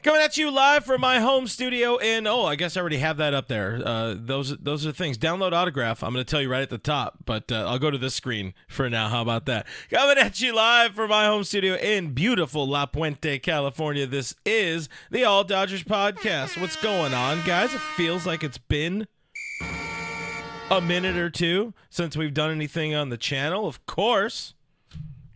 Coming at you live from my home studio in, I guess I already have that up there. Those are things. Download Autograph. I'm going to tell you right at the top, but I'll go to this screen for now. How about that? Coming at you live from my home studio in beautiful La Puente, California. This is the All Dodgers Podcast. What's going on, guys? It feels like it's been a minute or two since we've done anything on the channel. Of course,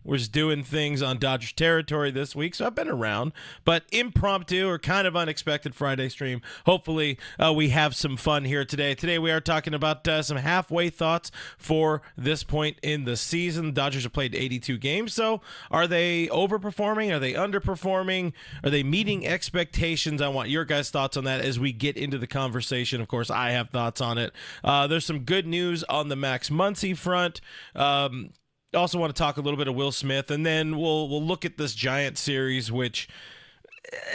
we're just doing things on Dodgers territory this week, so I've been around, but impromptu or kind of unexpected Friday stream. Hopefully, we have some fun here today. Today, we are talking about some halfway thoughts for this point in the season. The Dodgers have played 82 games, so are they overperforming? Are they underperforming? Are they meeting expectations? I want your guys' thoughts on that as we get into the conversation. Of course, I have thoughts on it. There's some good news on the Max Muncy front. Also want to talk a little bit of Will Smith, and then we'll look at this Giant series, which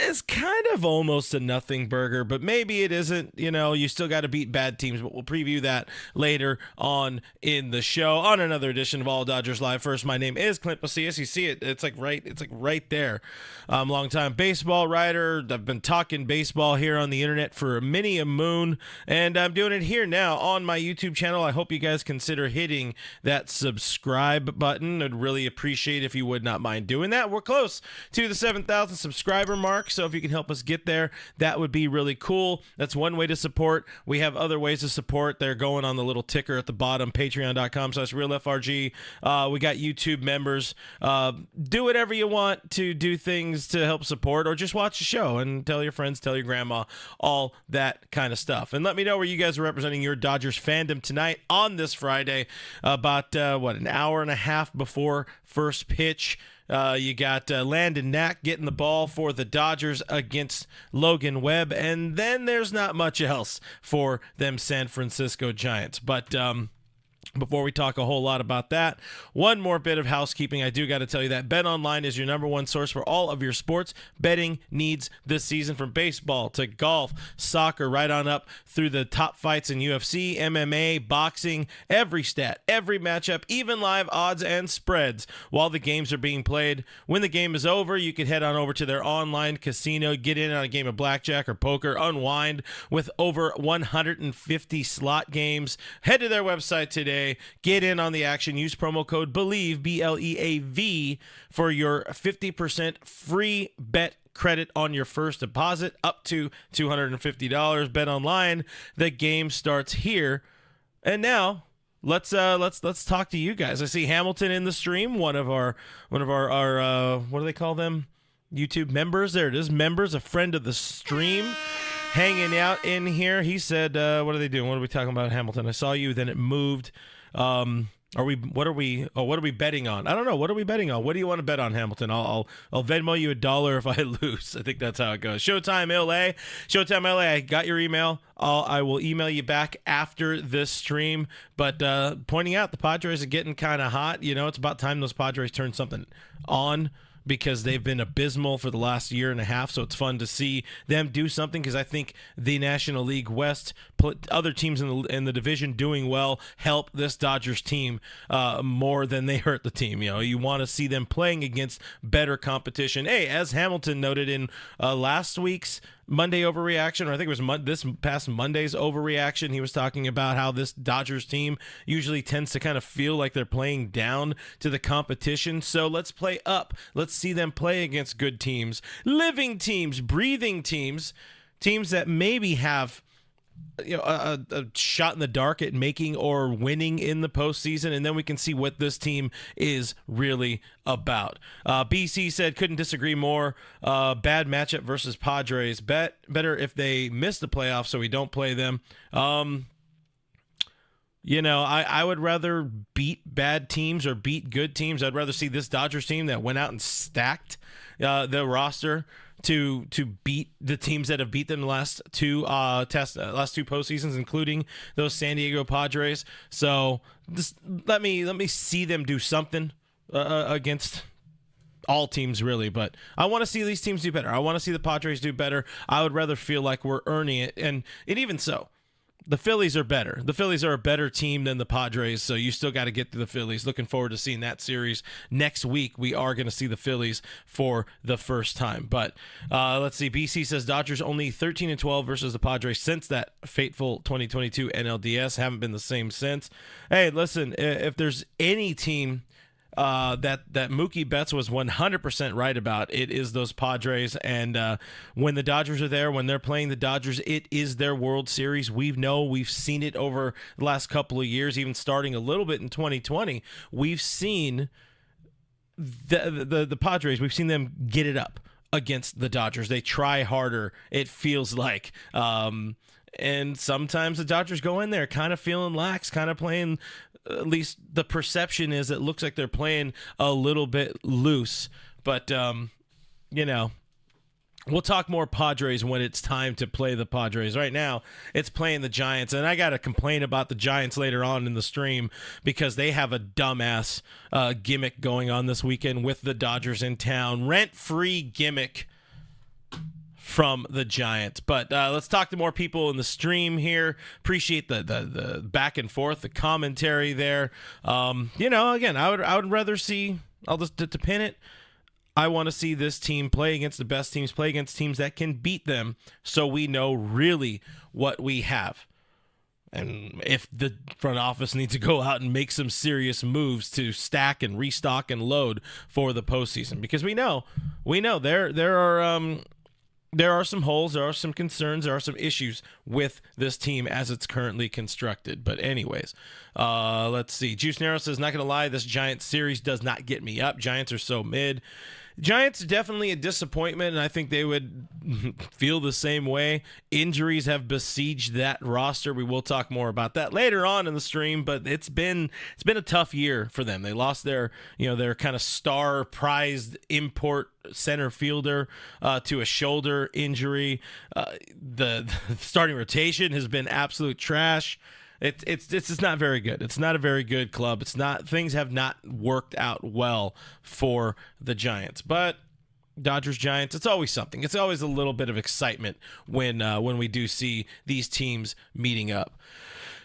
is kind of almost a nothing burger, but maybe it isn't. You still got to beat bad teams, but we'll preview that later on in the show on another edition of All Dodgers Live. First, my name is Clint Macias. You see it. It's like right there. Long-time baseball writer. I've been talking baseball here on the internet for many a moon, and I'm doing it here now on my YouTube channel. I hope you guys consider hitting that subscribe button. I'd really appreciate if you would not mind doing that. We're close to the 7,000 subscriber mark, so if you can help us get there, that would be really cool. That's one way to support. We have other ways to support. They're going on the little ticker at the bottom, patreon.com/REALFRG. We got YouTube members. Do whatever you want to do things to help support, or just watch the show and tell your friends, tell your grandma, all that kind of stuff. And let me know where you guys are representing your Dodgers fandom tonight on this Friday, about an hour and a half before first pitch. You got Landon Knack getting the ball for the Dodgers against Logan Webb, and then there's not much else for them San Francisco Giants. But before we talk a whole lot about that, one more bit of housekeeping. I do got to tell you that BetOnline is your number one source for all of your sports betting needs this season, from baseball to golf, soccer, right on up through the top fights in UFC, MMA, boxing, every stat, every matchup, even live odds and spreads while the games are being played. When the game is over, you can head on over to their online casino, get in on a game of blackjack or poker, unwind with over 150 slot games. Head to their website today. Get in on the action. Use promo code BELIEVE, BLEAV, for your 50% free bet credit on your first deposit up to $250. Bet online. The game starts here. And now let's talk to you guys. I see Hamilton in the stream, one of our what do they call them? YouTube members. There it is. Members, a friend of the stream. Hanging out in here. He said, what are they doing? What are we talking about, Hamilton? I saw you, then it moved. What are we betting on? I don't know. What are we betting on? What do you want to bet on, Hamilton? I'll Venmo you $1 if I lose. I think that's how it goes. Showtime LA, I got your email. I will email you back after this stream. But pointing out the Padres are getting kind of hot. It's about time those Padres turn something on, because they've been abysmal for the last year and a half. So it's fun to see them do something, because I think the National League West, other teams in the division doing well, help this Dodgers team more than they hurt the team. You want to see them playing against better competition. Hey, as Hamilton noted in last week's Monday overreaction, or I think it was this past Monday's overreaction, he was talking about how this Dodgers team usually tends to kind of feel like they're playing down to the competition. So let's play up. Let's see them play against good teams, living teams, breathing teams that maybe have a shot in the dark at making or winning in the postseason, and then we can see what this team is really about. BC said, couldn't disagree more. Bad matchup versus Padres. Better if they miss the playoffs so we don't play them. I would rather beat bad teams or beat good teams. I'd rather see this Dodgers team that went out and stacked the roster to beat the teams that have beat them the last two postseasons, including those San Diego Padres. So just let me see them do something against all teams, really. But I want to see these teams do better. I want to see the Padres do better. I would rather feel like we're earning it. And even so, The Phillies are better. The Phillies are a better team than the Padres, so you still got to get to the Phillies. Looking forward to seeing that series next week. We are going to see the Phillies for the first time. But let's see. BC says Dodgers only 13-12 versus the Padres since that fateful 2022 NLDS. Haven't been the same since. Hey, listen, if there's any team that Mookie Betts was 100% right about, it is those Padres. And when the Dodgers are there, when they're playing the Dodgers, it is their World Series. We've seen it over the last couple of years, even starting a little bit in 2020. We've seen the Padres. We've seen them get it up against the Dodgers. They try harder, it feels like. And sometimes the Dodgers go in there kind of feeling lax, kind of playing, at least the perception is it looks like they're playing a little bit loose. But, we'll talk more Padres when it's time to play the Padres. Right now, it's playing the Giants. And I got to complain about the Giants later on in the stream because they have a dumbass gimmick going on this weekend with the Dodgers in town. Rent-free gimmick from the Giants. But let's talk to more people in the stream here. Appreciate the back and forth, the commentary there. Again, I would rather see, I'll just to pin it, I want to see this team play against the best teams, play against teams that can beat them, so we know really what we have. And if the front office needs to go out and make some serious moves to stack and restock and load for the postseason, because we know there are some holes, there are some concerns, there are some issues with this team as it's currently constructed. But anyways, let's see. Juice Narrow says, not going to lie, this Giants series does not get me up. Giants are so mid. Giants are definitely a disappointment, and I think they would feel the same way. Injuries have besieged that roster. We will talk more about that later on in the stream, but it's been a tough year for them. They lost their kind of star prized import center fielder to a shoulder injury. The starting rotation has been absolute trash. It's just not very good. It's not a very good club. Things have not worked out well for the Giants. But Dodgers Giants, it's always something. It's always a little bit of excitement when we do see these teams meeting up.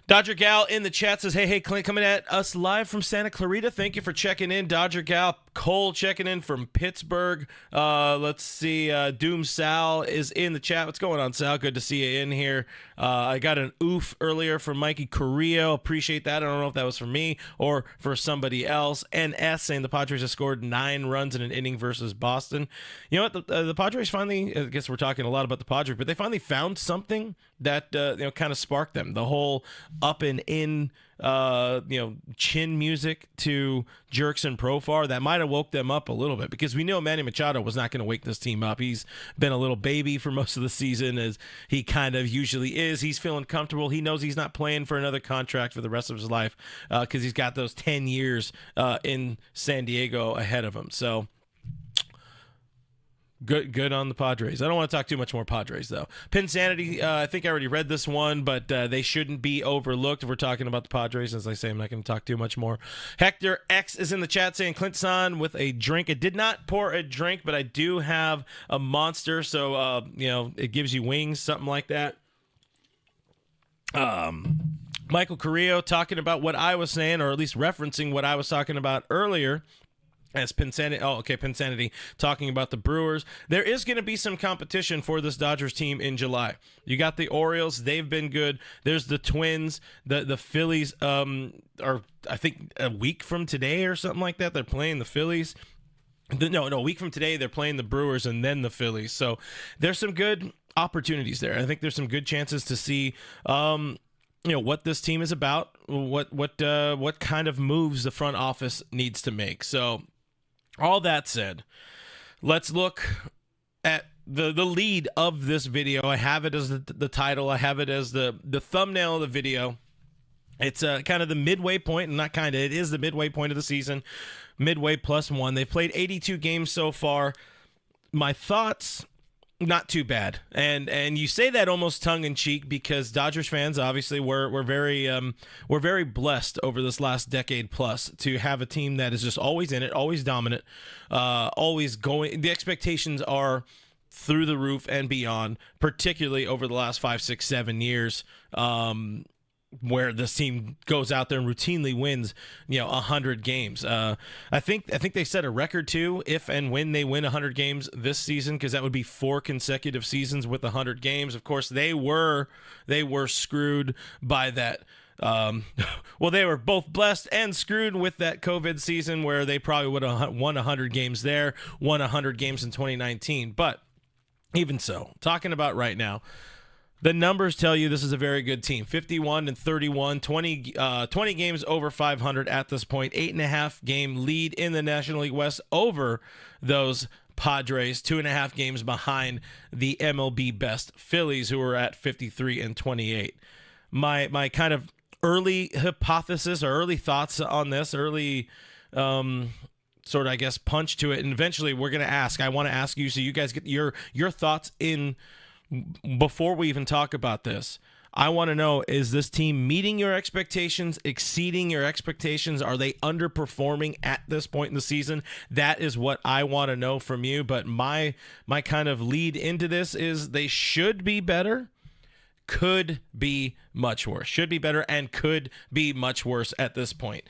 Dodger Gal in the chat says, hey, Clint, coming at us live from Santa Clarita. Thank you for checking in. Dodger Gal. Cole checking in from Pittsburgh. Let's see. Doom Sal is in the chat. What's going on, Sal? Good to see you in here. I got an oof earlier from Mikey Carrillo. Appreciate that. I don't know if that was for me or for somebody else. NS saying the Padres have scored 9 runs in an inning versus Boston. You know what? The Padres finally, I guess we're talking a lot about the Padres, but they finally found something that kind of sparked them. The whole up and in chin music to Jerks and Profar, that might have woke them up a little bit, because we know Manny Machado was not going to wake this team up. He's been a little baby for most of the season, as he kind of usually is. He's feeling comfortable. He knows he's not playing for another contract for the rest of his life because he's got those 10 years in San Diego ahead of him. So Good on the Padres. I don't want to talk too much more Padres, though. Pinsanity, I think I already read this one, but they shouldn't be overlooked if we're talking about the Padres. As I say, I'm not going to talk too much more. Hector X is in the chat saying, Clint-san with a drink. I did not pour a drink, but I do have a Monster, so, it gives you wings, something like that. Michael Carrillo talking about what I was saying, or at least referencing what I was talking about earlier. As Pinsanity talking about the Brewers. There is going to be some competition for this Dodgers team in July. You got the Orioles. They've been good. There's the Twins. The Phillies are, I think, a week from today or something like that. They're playing the Phillies. No, a week from today, they're playing the Brewers and then the Phillies. So there's some good opportunities there. I think there's some good chances to see what this team is about, what kind of moves the front office needs to make. So all that said, let's look at the lead of this video. I have it as the title. I have it as the thumbnail of the video. It's kind of the midway point, and not kind of, it is the midway point of the season, midway +1. They've played 82 games so far. My thoughts, not too bad. And you say that almost tongue-in-cheek because Dodgers fans, obviously, we're very blessed over this last decade plus to have a team that is just always in it, always dominant, always going. The expectations are through the roof and beyond, particularly over the last 5, 6, 7 years, where this team goes out there and routinely wins, 100 games. I think they set a record too, if and when they win 100 games this season, because that would be 4 consecutive seasons with 100 games. Of course, they were screwed by that. Well, they were both blessed and screwed with that COVID season, where they probably would have won 100 games there, won 100 games in 2019. But even so, talking about right now, the numbers tell you this is a very good team. 51-31, 20 games over 500 at this point, 8.5 game lead in the National League West over those Padres, 2.5 games behind the MLB best Phillies, who are at 53-28. My kind of early hypothesis or early thoughts on this, early sort of, I guess, punch to it, and eventually we're going to ask. I want to ask you, so you guys get your thoughts in before we even talk about this. I want to know, is this team meeting your expectations, exceeding your expectations? Are they underperforming at this point in the season? That is what I want to know from you. But my kind of lead into this is they should be better, could be much worse. Should be better and could be much worse at this point.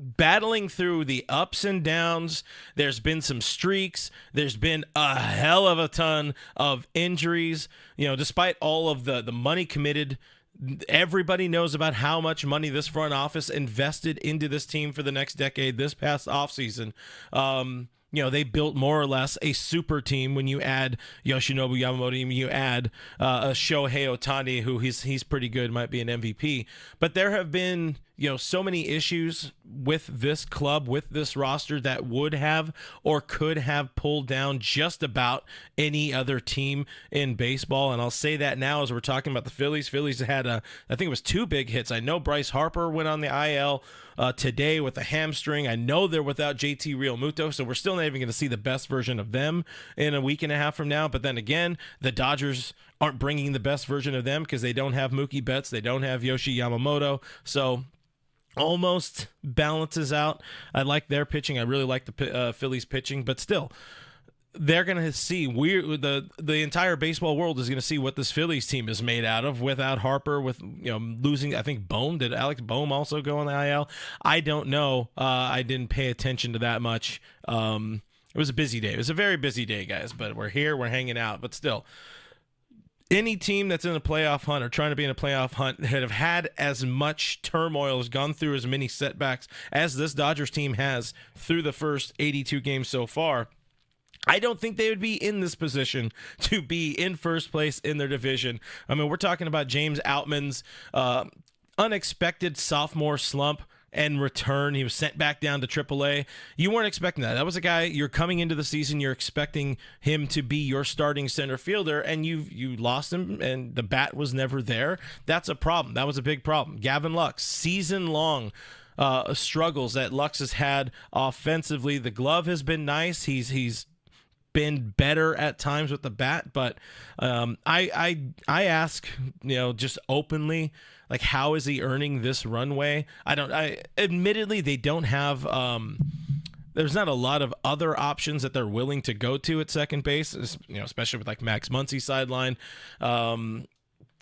Battling through the ups and downs. There's been some streaks. There's been a hell of a ton of injuries. Despite all of the money committed, everybody knows about how much money this front office invested into this team for the next decade this past offseason. They built more or less a super team when you add Yoshinobu Yamamoto, when you add a Shohei Ohtani, who he's pretty good, might be an MVP. But there have been so many issues with this club, with this roster, that would have or could have pulled down just about any other team in baseball. And I'll say that now as we're talking about the Phillies. Phillies had I think it was 2 big hits. I know Bryce Harper went on the IL today with a hamstring. I know they're without JT Realmuto, so we're still not even going to see the best version of them in a week and a half from now. But then again, the Dodgers aren't bringing the best version of them because they don't have Mookie Betts, they don't have Yoshi Yamamoto, so almost balances out. I like their pitching. I really like the Phillies pitching, but still, they're going to see the entire baseball world is going to see what this Phillies team is made out of without Harper, with losing, I think, Bohm. Did Alex Bohm also go on the IL? I don't know. I didn't pay attention to that much. It was a busy day. It was a very busy day, guys, but we're here, we're hanging out. But still, any team that's in a playoff hunt or trying to be in a playoff hunt that have had as much turmoil, has gone through as many setbacks as this Dodgers team has through the first 82 games so far, I don't think they would be in this position to be in first place in their division. I mean, we're talking about James Outman's unexpected sophomore slump and return. He was sent back down to AAA. You weren't expecting that. That was a guy, you're coming into the season, you're expecting him to be your starting center fielder, and you lost him, and the bat was never there. That's a problem. That was a big problem. Gavin Lux, season-long struggles that Lux has had offensively. The glove has been nice. He's been better at times with the bat, but I ask, just openly, like, how is he earning this runway? Admittedly, they don't have, there's not a lot of other options that they're willing to go to at second base, especially with like Max Muncy sideline.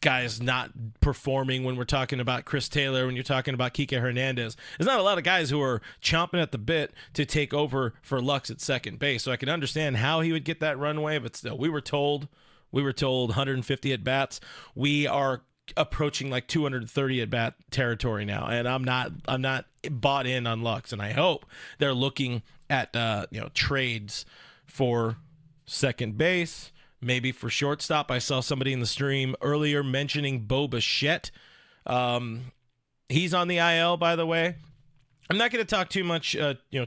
Guys not performing when we're talking about Chris Taylor, when you're talking about Kike Hernandez. There's not a lot of guys who are chomping at the bit to take over for Lux at second base. So I can understand how he would get that runway, but still, we were told 150 at bats. We are approaching like 230 at bat territory now, and I'm not bought in on Lux, and I hope they're looking at trades for second base, maybe for shortstop. I saw somebody in the stream earlier mentioning Bo Bichette. He's on the IL, by the way. I'm not going to talk too much,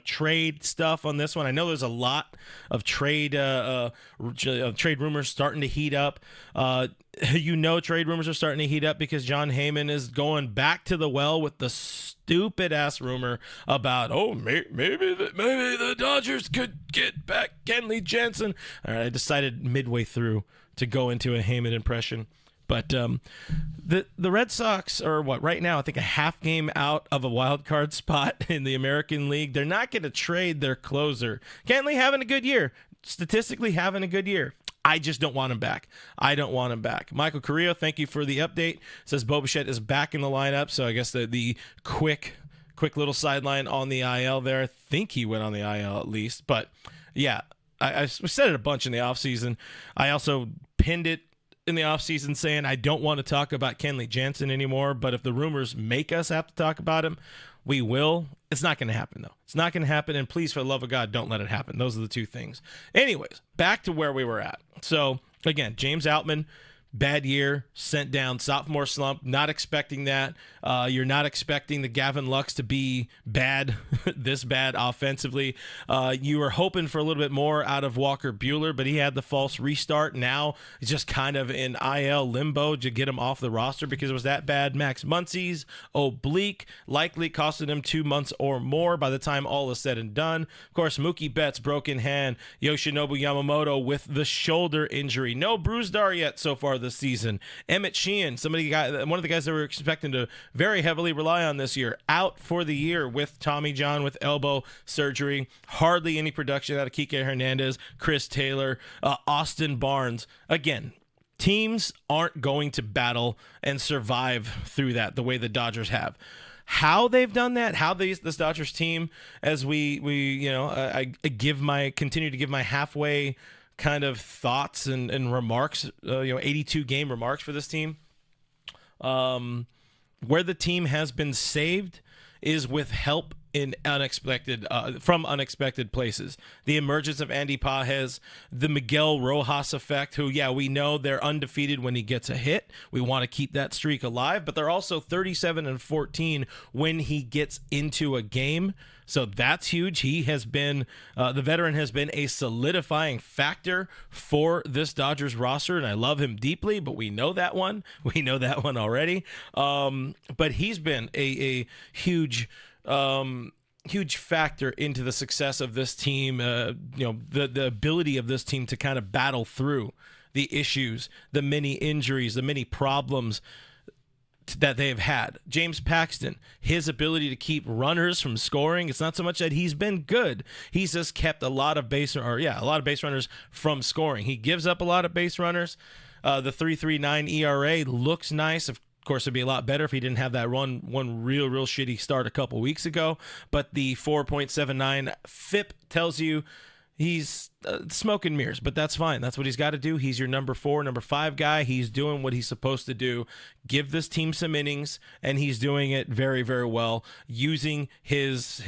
trade stuff on this one. I know there's a lot of trade rumors starting to heat up. Trade rumors are starting to heat up because John Heyman is going back to the well with the stupid ass rumor about, maybe the Dodgers could get back Kenley Jansen. All right, I decided midway through to go into a Heyman impression. But the Red Sox are, right now, I think a half game out of a wild card spot in the American League. They're not going to trade their closer. Kenley having a good year. statistically having a good year. I just don't want him back. I don't want him back. Michael Carrillo, thank you for the update. Says Bo Bichette is back in the lineup. So I guess the quick little sideline on the IL there. I think he went on the IL at least. But yeah, I said it a bunch in the offseason. I also pinned it in the offseason saying I don't want to talk about Kenley Jansen anymore. But if the rumors make us have to talk about him, we will. It's not going to happen, though. It's not going to happen, and please, for the love of God, don't let it happen. Those are the two things. Anyways, back to where we were at. So, again, James Outman, bad year, sent down, sophomore slump, not expecting that. You're not expecting the Gavin Lux to be bad, this bad offensively. You were hoping for a little bit more out of Walker Buehler, but he had the false restart. Now he's just kind of in IL limbo to get him off the roster because it was that bad. Max Muncy's oblique likely costed him 2 months or more by the time all is said and done. Of course, Mookie Betts, broken hand. Yoshinobu Yamamoto with the shoulder injury. No Bruzdar yet so far this season. Emmett Sheehan, one of the guys that we're expecting to very heavily rely on this year, out for the year with Tommy John with elbow surgery. Hardly any production out of Kike Hernandez, Chris Taylor, Austin Barnes. Again, teams aren't going to battle and survive through that the way the Dodgers have. How they've done that, how this Dodgers team, as I continue to give my halfway kind of thoughts and remarks, 82 game remarks for this team. Where the team has been saved is with help in from unexpected places. The emergence of Andy Pages, the Miguel Rojas effect, who, we know they're undefeated when he gets a hit. We want to keep that streak alive, but they're also 37-14 when he gets into a game. So that's huge. He has been, the veteran has been a solidifying factor for this Dodgers roster, and I love him deeply, but we know that one. We know that one already. But he's been a huge factor into the success of this team, the ability of this team to kind of battle through the issues, the many injuries, the many problems that they have had. James Paxton, his ability to keep runners from scoring. It's not so much that he's been good. He's just kept a lot of base runners from scoring. He gives up a lot of base runners. The 3.39 ERA looks nice. Of course, it'd be a lot better if he didn't have that one real shitty start a couple weeks ago. But the 4.79 FIP tells you he's smoke and mirrors, but that's fine. That's what he's got to do. He's your number 4, number 5 guy. He's doing what he's supposed to do. Give this team some innings, and he's doing it very, very well, using his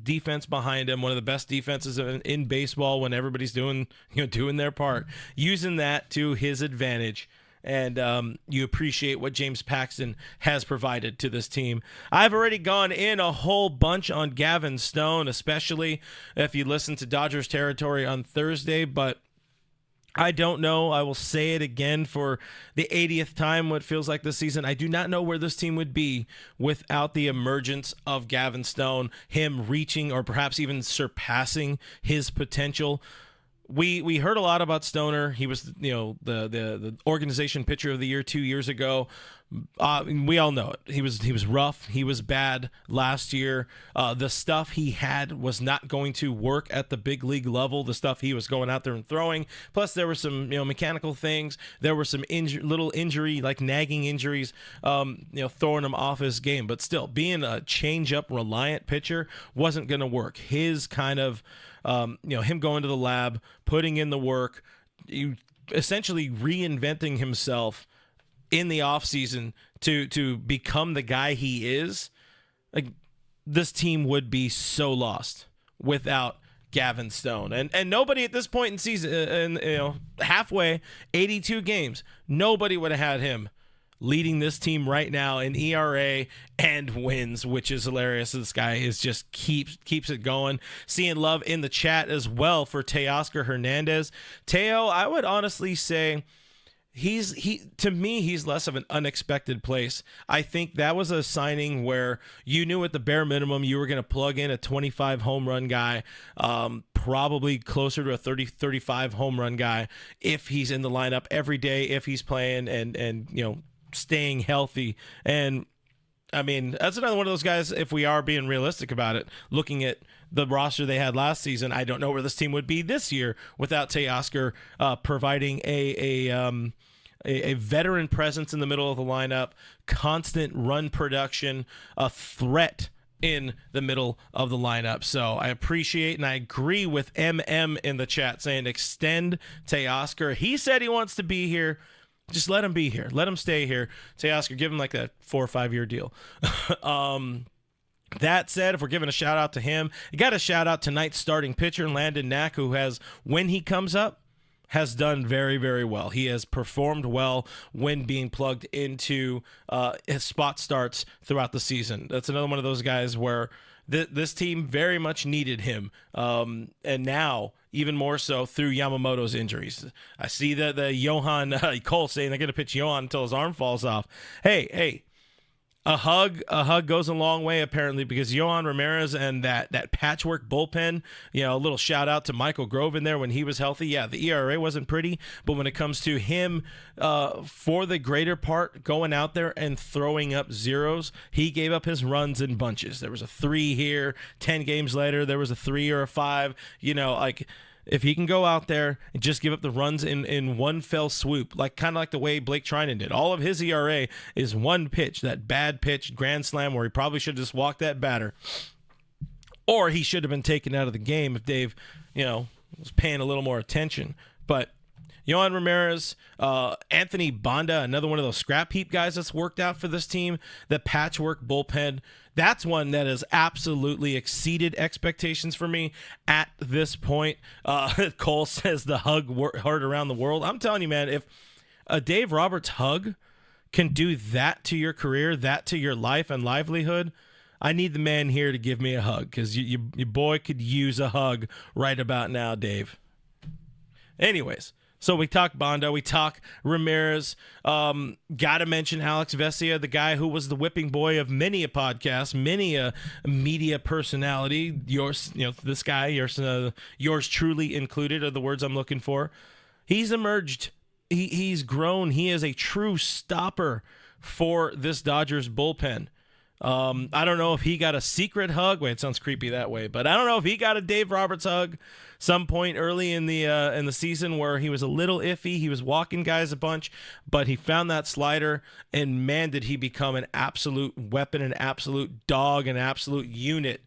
defense behind him, one of the best defenses in baseball when everybody's doing their part, using that to his advantage. And you appreciate what James Paxton has provided to this team. I've already gone in a whole bunch on Gavin Stone, especially if you listen to Dodgers Territory on Thursday, but I don't know. I will say it again for the 80th time, what feels like this season. I do not know where this team would be without the emergence of Gavin Stone, him reaching or perhaps even surpassing his potential. We heard a lot about Stoner. He was, the organization pitcher of the year 2 years ago. We all know it. He was rough. He was bad last year. The stuff he had was not going to work at the big league level. The stuff he was going out there and throwing. Plus, there were some mechanical things. There were some little injury, like nagging injuries, throwing him off his game. But still, being a change-up reliant pitcher wasn't going to work. His kind of him going to the lab, putting in the work, essentially reinventing himself in the offseason to become the guy he is. Like, this team would be so lost without Gavin Stone. And nobody at this point in season, halfway, 82 games, nobody would have had him leading this team right now in ERA and wins, which is hilarious. This guy is just keeps it going. Seeing love in the chat as well for Teoscar Hernandez. Teo, I would honestly say to me, he's less of an unexpected place. I think that was a signing where you knew at the bare minimum you were going to plug in a 25 home run guy, probably closer to a 30-35 home run guy if he's in the lineup every day, if he's playing and staying healthy. And I mean, that's another one of those guys, if we are being realistic about it, looking at the roster they had last season. I don't know where this team would be this year without Teoscar providing a veteran presence in the middle of the lineup, constant run production, a threat in the middle of the lineup. So I appreciate and I agree with MM in the chat saying extend Teoscar. He said he wants to be here. Just let him be here. Let him stay here. Teoscar, give him like a 4 or 5 year deal. That said, if we're giving a shout out to him, you got to shout out tonight's starting pitcher, Landon Knack, who has, when he comes up, has done very, very well. He has performed well when being plugged into his spot starts throughout the season. That's another one of those guys where this team very much needed him. And now, even more so through Yamamoto's injuries. I see that the Johan Cole saying they're going to pitch Johan until his arm falls off. Hey. A hug goes a long way, apparently, because Yohan Ramirez and that patchwork bullpen, a little shout out to Michael Grove in there when he was healthy. Yeah, the ERA wasn't pretty, but when it comes to him, for the greater part, going out there and throwing up zeros, he gave up his runs in bunches. There was a 3 here, 10 games later, there was a 3 or a 5, if he can go out there and just give up the runs in one fell swoop, kind of like the way Blake Trinan did. All of his ERA is one pitch, that bad pitch, grand slam, where he probably should have just walked that batter. Or he should have been taken out of the game if Dave, was paying a little more attention. But Yohan Ramirez, Anthony Banda, another one of those scrap heap guys that's worked out for this team, the patchwork bullpen, that's one that has absolutely exceeded expectations for me at this point. Cole says the hug heard around the world. I'm telling you, man, if a Dave Roberts hug can do that to your career, that to your life and livelihood, I need the man here to give me a hug because your boy could use a hug right about now, Dave. Anyways. So we talk Bondo, we talk Ramirez. Got to mention Alex Vesia, the guy who was the whipping boy of many a podcast, many a media personality. Yours, this guy, yours truly included, are the words I'm looking for. He's emerged. He's grown. He is a true stopper for this Dodgers bullpen. I don't know if he got a secret hug. Wait, it sounds creepy that way, but I don't know if he got a Dave Roberts hug some point early in the season where he was a little iffy. He was walking guys a bunch, but he found that slider, and man, did he become an absolute weapon, an absolute dog, an absolute unit.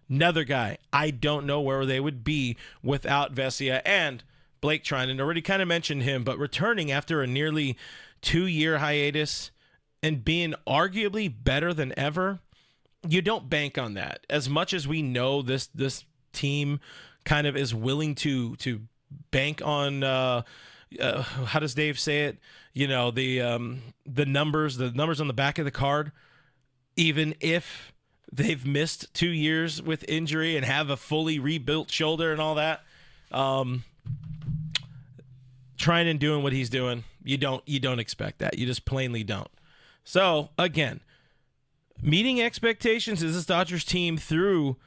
Another guy, I don't know where they would be without Vesia and Blake Trinan. Already kind of mentioned him, but returning after a nearly 2-year hiatus and being arguably better than ever, you don't bank on that. As much as we know this team kind of is willing to bank on, how does Dave say it? The numbers on the back of the card, even if they've missed 2 years with injury and have a fully rebuilt shoulder and all that. Trying and doing what he's doing, you don't expect that. You just plainly don't. So, again, meeting expectations is this Dodgers team through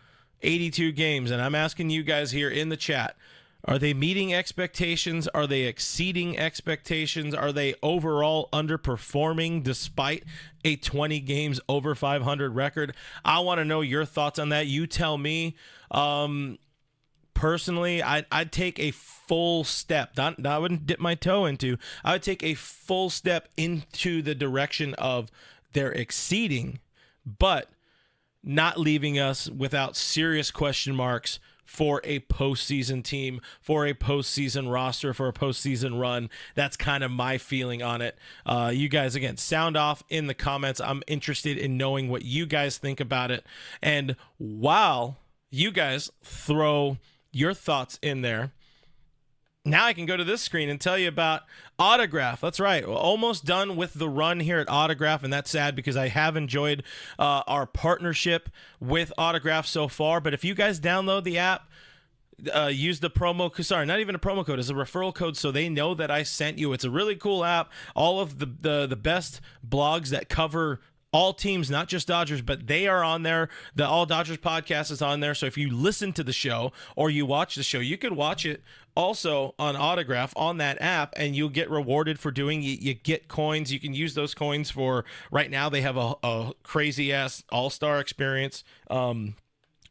82 games, and I'm asking you guys here in the chat, are they meeting expectations? Are they exceeding expectations? Are they overall underperforming despite a 20 games over 500 record? I want to know your thoughts on that. You tell me. Personally, I'd take a full step. I wouldn't dip my toe into. I would take a full step into the direction of they're exceeding, but not leaving us without serious question marks for a postseason team, for a postseason roster, for a postseason run. That's kind of my feeling on it. You guys, again, sound off in the comments. I'm interested in knowing what you guys think about it. And while you guys throw your thoughts in there, now I can go to this screen and tell you about Autograph. That's right. We're almost done with the run here at Autograph, and that's sad because I have enjoyed our partnership with Autograph so far. But if you guys download the app, use the promo code. Sorry, not even a promo code. It's a referral code, so they know that I sent you. It's a really cool app. All of the best blogs that cover all teams, not just Dodgers, but they are on there. The All Dodgers podcast is on there. So if you listen to the show or you watch the show, you can watch it also on Autograph on that app, and you'll get rewarded for doing. You get coins. You can use those coins for, right now they have a crazy ass all-star experience.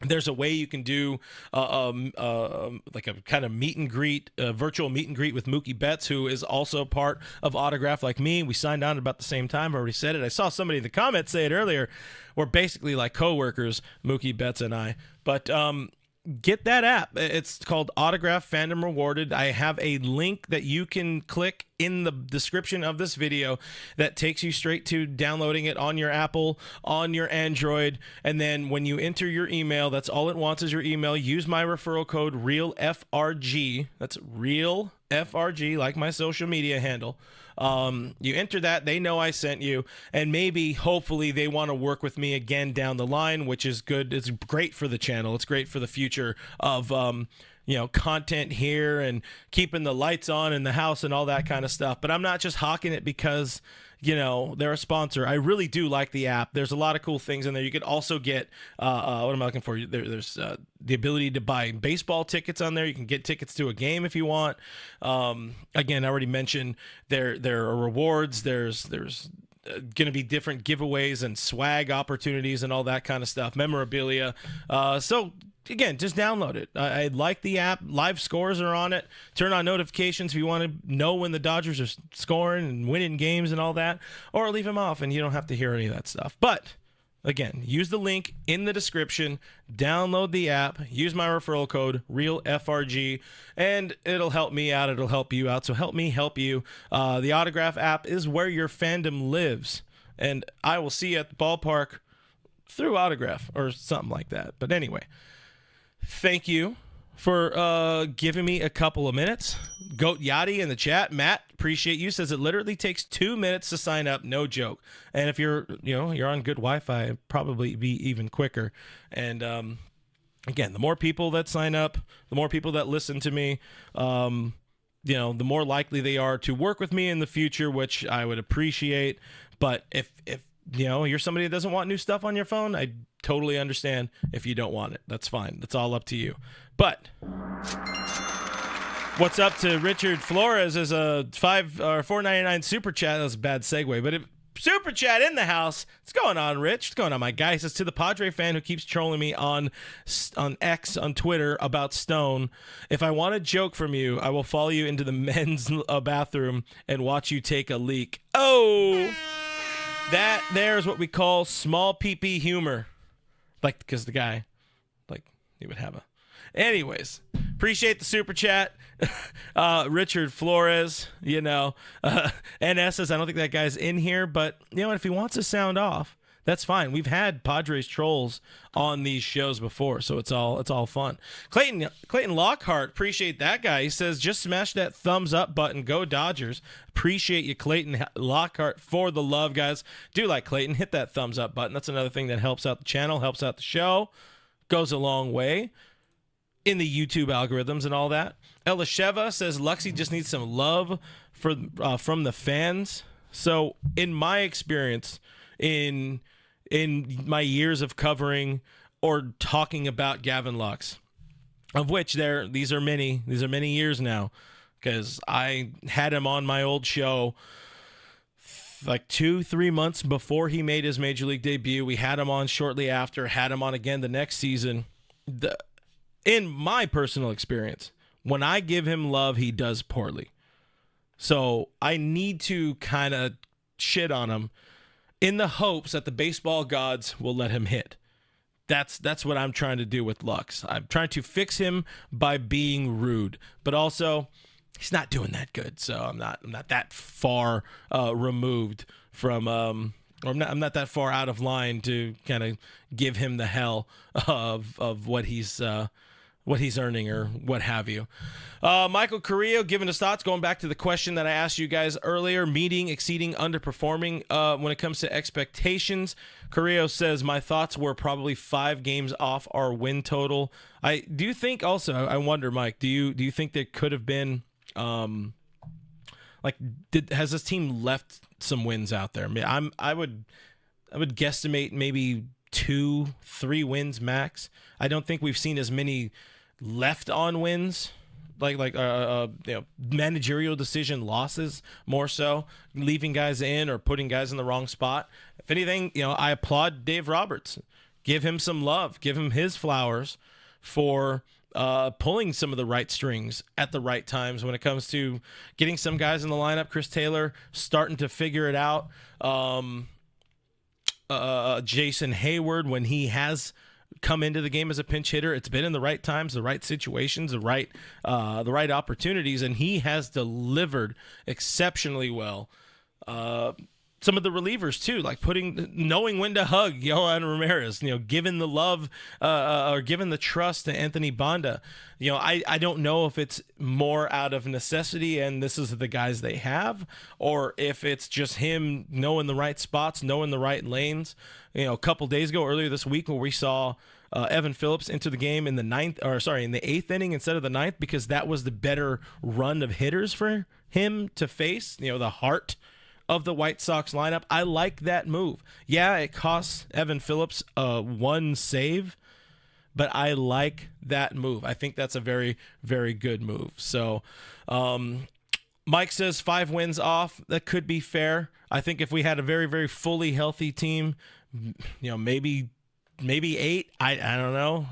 There's a way you can do like a kind of meet and greet, virtual meet and greet with Mookie Betts, who is also part of Autograph like me. We signed on at about the same time. I already said it. I saw somebody in the comments say it earlier. We're basically like coworkers, Mookie Betts and I. But get that app. It's called Autograph Fandom Rewarded. I have a link that you can click in the description of this video that takes you straight to downloading it on your Apple, on your Android, and then when you enter your email, that's all it wants is your email. Use my referral code REALFRG. That's REALFRG, like my social media handle. You enter that, they know I sent you, and maybe, hopefully, they want to work with me again down the line, which is good. It's great for the channel. It's great for the future of, content here and keeping the lights on in the house and all that kind of stuff. But I'm not just hawking it because, they're a sponsor. I really do like the app. There's a lot of cool things in there. You could also get, what am I looking for? There's the ability to buy baseball tickets on there. You can get tickets to a game if you want. Again, I already mentioned there are rewards. There's going to be different giveaways and swag opportunities and all that kind of stuff, memorabilia. So again, just download it. I like the app. Live scores are on it. Turn on notifications if you want to know when the Dodgers are scoring and winning games and all that, or leave them off and you don't have to hear any of that stuff. But again, use the link in the description, download the app, use my referral code, REALFRG, and it'll help me out. It'll help you out. So help me help you. The Autograph app is where your fandom lives, and I will see you at the ballpark through Autograph or something like that. But anyway, thank you for giving me a couple of minutes. Goat Yachty in the chat, Matt, appreciate you, says it literally takes 2 minutes to sign up, no joke. And if you're on good Wi-Fi, it'd probably be even quicker. And again, the more people that sign up, the more people that listen to me, the more likely they are to work with me in the future, which I would appreciate. But if you're somebody that doesn't want new stuff on your phone, I totally understand if you don't want it. That's fine. That's all up to you. But what's up to Richard Flores as a $4.99 super chat. That was a bad segue, but super chat in the house. What's going on, Rich? What's going on, my guy? He says, to the Padre fan who keeps trolling me on X on Twitter about Stone, if I want a joke from you, I will follow you into the men's bathroom and watch you take a leak. Oh, that there is what we call small pee-pee humor. Like, because the guy, he would have a... Anyways, appreciate the super chat. Richard Flores, NS says, I don't think that guy's in here, but, if he wants to sound off, that's fine. We've had Padres trolls on these shows before, so it's all fun. Clayton Lockhart, appreciate that guy. He says, just smash that thumbs up button. Go Dodgers. Appreciate you, Clayton Lockhart, for the love, guys. Do like Clayton. Hit that thumbs up button. That's another thing that helps out the channel, helps out the show. Goes a long way in the YouTube algorithms and all that. Elisheva says, Luxie just needs some love from the fans. So in my experience, in my years of covering or talking about Gavin Lux, of which these are many years now, because I had him on my old show like 2-3 months before he made his major league debut. We had him on shortly after, had him on again the next season. In my personal experience, when I give him love, he does poorly. So I need to kind of shit on him in the hopes that the baseball gods will let him hit. That's what I'm trying to do with Lux. I'm trying to fix him by being rude, but also he's not doing that good. So I'm not that far removed from or I'm not that far out of line to kind of give him the hell of what he's earning or what have you. Michael Carrillo giving us thoughts, going back to the question that I asked you guys earlier, meeting, exceeding, underperforming when it comes to expectations. Carrillo says, my thoughts were probably 5 games off our win total. I wonder, Mike, do you think there could have been has this team left some wins out there? I mean, I would guesstimate maybe 2-3 wins max. I don't think we've seen as many left on wins, managerial decision losses, more so leaving guys in or putting guys in the wrong spot. If anything, I applaud Dave Roberts. give him some love, give him his flowers for pulling some of the right strings at the right times when it comes to getting some guys in the lineup. Chris Taylor starting to figure it out. Jason Hayward, when he has come into the game as a pinch hitter, it's been in the right times, the right situations, the right opportunities, and he has delivered exceptionally well. Some of the relievers too, like knowing when to hug Yohan Ramirez, giving the love or giving the trust to Anthony Banda. I don't know if it's more out of necessity and this is the guys they have, or if it's just him knowing the right spots, knowing the right lanes. A couple days ago, earlier this week, where we saw Evan Phillips into the game in the eighth inning instead of the ninth, because that was the better run of hitters for him to face. The heart of the White Sox lineup. I like that move. Yeah, it costs Evan Phillips one save, but I like that move. I think that's a very, very good move. So Mike says 5 wins off. That could be fair. I think if we had a very, very fully healthy team, maybe 8. I don't know.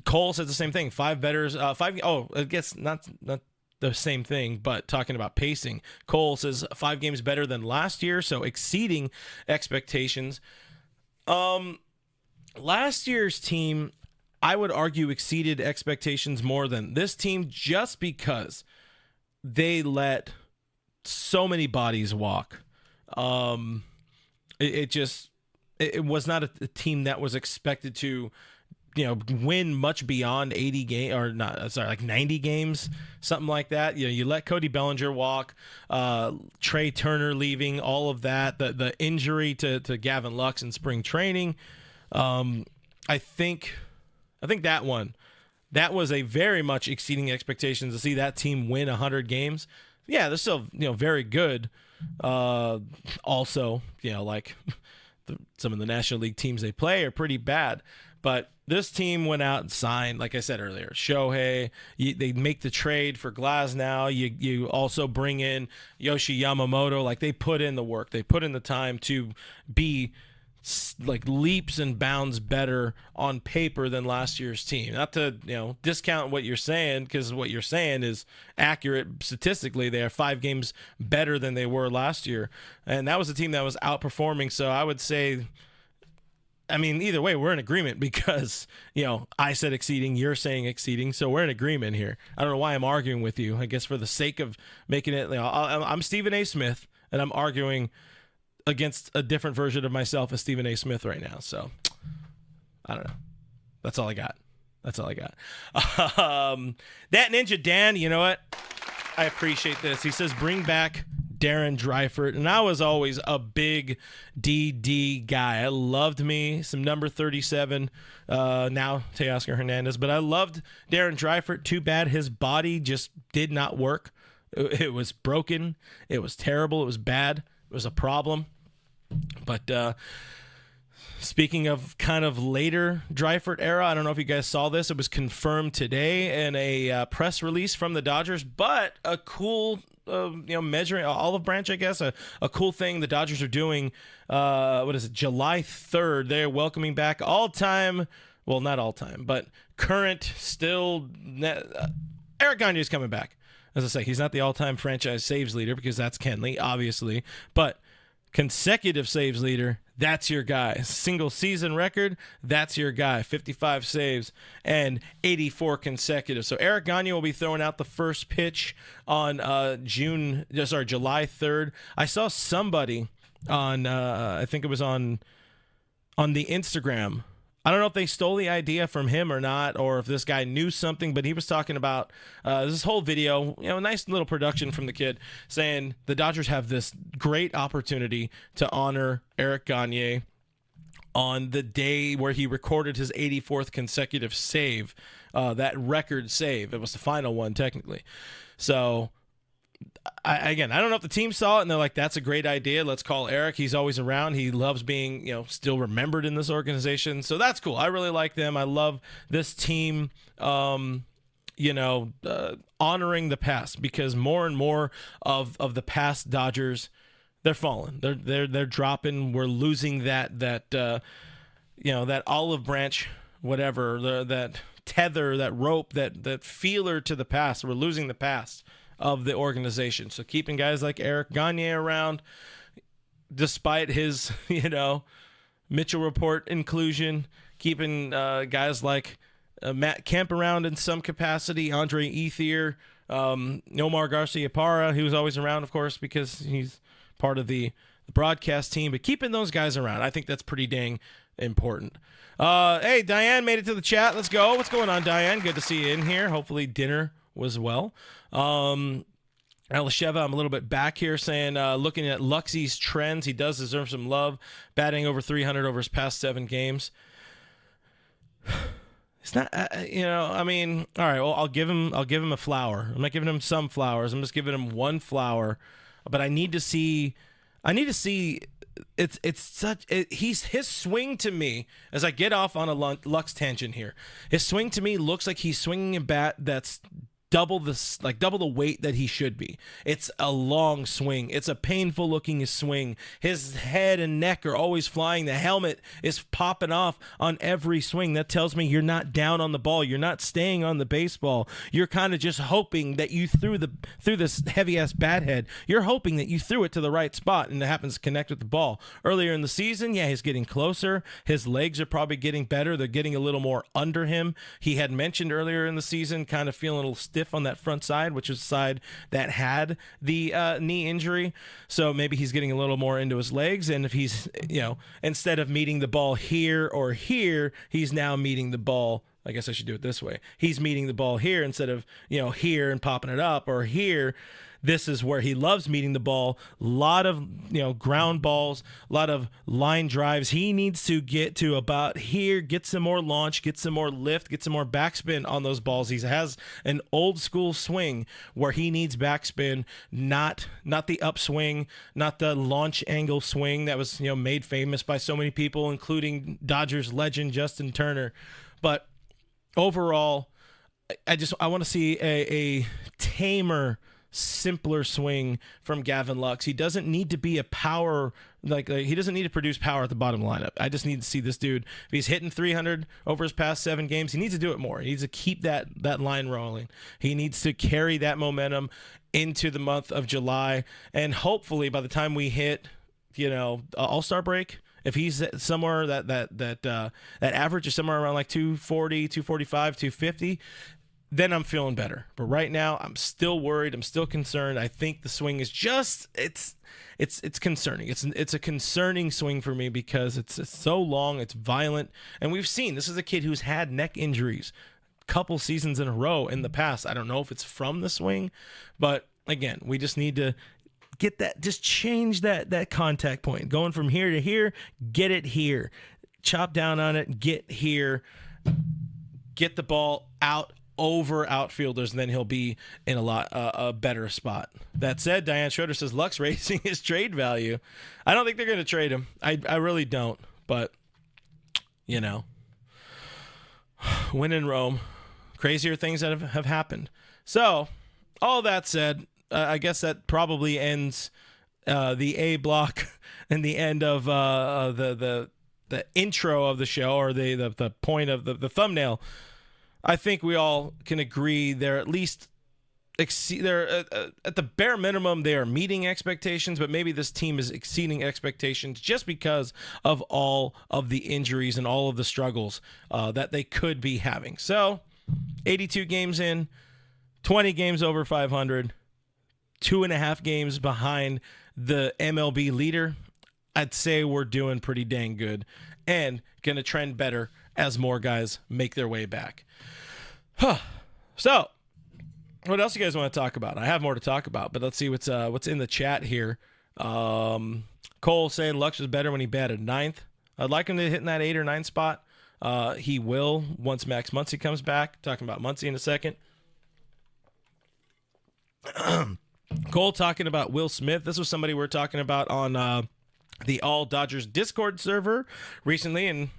Cole says the same thing. 5 betters. 5. Oh, I guess not the same thing, but talking about pacing. Cole says 5 games better than last year, so exceeding expectations. Last year's team, I would argue, exceeded expectations more than this team, just because they let so many bodies walk. It was not a team that was expected to win much beyond 80 games, or not, sorry, like 90 games, something like that. You let Cody Bellinger walk, Trey Turner leaving, all of that, the injury to Gavin Lux in spring training. I think that was a very much exceeding expectations to see that team win 100 games. Yeah, they're still, very good. Also, like some of the National League teams they play are pretty bad, but this team went out and signed, like I said earlier, Shohei. They make the trade for Glasnow. You also bring in Yoshi Yamamoto. Like, they put in the work. They put in the time to be like leaps and bounds better on paper than last year's team. Not to discount what you're saying, because what you're saying is accurate statistically. They are 5 games better than they were last year, and that was a team that was outperforming. So I would say, either way, we're in agreement, because, I said exceeding, you're saying exceeding, so we're in agreement here. I don't know why I'm arguing with you. I guess for the sake of making it, I'm Stephen A. Smith, and I'm arguing against a different version of myself as Stephen A. Smith right now. So, I don't know. That's all I got. That Ninja Dan, you know what? I appreciate this. He says, bring back Darren Dreifert. And I was always a big DD guy. I loved me some number 37, now Teoscar Hernandez. But I loved Darren Dreifert. Too bad his body just did not work. It was broken. It was terrible. It was bad. It was a problem. But speaking of kind of later Dreifert era, I don't know if you guys saw this. It was confirmed today in a press release from the Dodgers, but a cool measuring olive branch, I guess, a cool thing the Dodgers are doing. July 3rd, they're welcoming back all-time, well, not all-time, but current still Eric Gagne is coming back. As I say, he's not the all-time franchise saves leader, because that's Kenley, obviously, but consecutive saves leader, that's your guy. Single season record, that's your guy. 55 saves and 84 consecutive. So Eric Gagne will be throwing out the first pitch on July 3rd. I saw somebody on I think it was on the Instagram. I don't know if they stole the idea from him or not, or if this guy knew something, but he was talking about this whole video, nice little production from the kid, saying the Dodgers have this great opportunity to honor Eric Gagne on the day where he recorded his 84th consecutive save, that record save. It was the final one, technically. So, I don't know if the team saw it and they're like, that's a great idea. Let's call Eric. He's always around. He loves being, still remembered in this organization. So that's cool. I really like them. I love this team, honoring the past, because more and more of the past Dodgers, they're falling. They're dropping. We're losing that that olive branch, whatever, that tether, that rope, that feeler to the past. We're losing the past of the organization. So keeping guys like Eric Gagne around, despite his, Mitchell Report inclusion, keeping guys like Matt Kemp around in some capacity, Andre Ethier, Nomar Garcia-Parra, who's always around, of course, because he's part of the broadcast team. But keeping those guys around, I think that's pretty dang important. Hey, Diane made it to the chat. Let's go. What's going on, Diane? Good to see you in here. Hopefully dinner was well. Elisheva, I'm a little bit back here saying, looking at Luxie's trends, he does deserve some love, batting over 300 over his past 7 games. It's not, all right, well, I'll give him a flower. I'm not giving him some flowers. I'm just giving him one flower, but I need to see his swing to me, as I get off on a Lux tangent here, his swing to me looks like he's swinging a bat that's double the weight that he should be. It's a long swing. It's a painful looking swing. His head and neck are always flying. The helmet is popping off on every swing. That tells me you're not down on the ball. You're not staying on the baseball. You're kind of just hoping that you threw this heavy ass bat head. You're hoping that you threw it to the right spot and it happens to connect with the ball. Earlier in the season, yeah, he's getting closer. His legs are probably getting better. They're getting a little more under him. He had mentioned earlier in the season kind of feeling a little stiff on that front side, which is the side that had the knee injury. So maybe he's getting a little more into his legs. And if he's, instead of meeting the ball here or here, he's now meeting the ball. I guess I should do it this way. He's meeting the ball here instead of, here and popping it up, or here. This is where he loves meeting the ball. A lot of, ground balls, a lot of line drives. He needs to get to about here, get some more launch, get some more lift, get some more backspin on those balls. He has an old school swing where he needs backspin, not the upswing, not the launch angle swing that was, made famous by so many people, including Dodgers legend Justin Turner. But overall, I want to see a tamer, simpler swing from Gavin Lux. He doesn't need to be a power, he doesn't need to produce power at the bottom lineup. I just need to see this dude, if he's hitting 300 over his past 7 games, he needs to do it more. He needs to keep that line rolling. He needs to carry that into the month of July, and hopefully by the time we hit, All-Star break, if he's somewhere that average is somewhere around like 240, 245, 250, then I'm feeling better. But right now, I'm still worried. I'm still concerned. I think the swing is just it's concerning. It's a concerning swing for me because it's so long, it's violent, and we've seen this is a kid who's had neck injuries a couple seasons in a row in the past. I don't know if it's from the swing, but again, we just need to get that, just change that contact point. Going from here to here, get it here. Chop down on it, get here. Get the ball out over outfielders, and then he'll be in a better spot. That said, Diane Schroeder says Lux raising his trade value. I don't think they're going to trade him. I really don't. But, when in Rome, crazier things that have happened. So, all that said, I guess that probably ends the A block and the end of the intro of the show, or the point of the thumbnail. I think we all can agree they're at least at the bare minimum, they are meeting expectations, but maybe this team is exceeding expectations just because of all of the injuries and all of the struggles that they could be having. So 82 games in, 20 games over 500, 2.5 games behind the MLB leader. I'd say we're doing pretty dang good and going to trend better as more guys make their way back. So, what else you guys want to talk about? I have more to talk about, but let's see what's in the chat here. Cole saying Lux was better when he batted 9th. I'd like him to hit in that 8 or 9 spot. He will once Max Muncy comes back. Talking about Muncy in a second. Cole talking about Will Smith. This was somebody we were talking about on the All Dodgers Discord server recently, and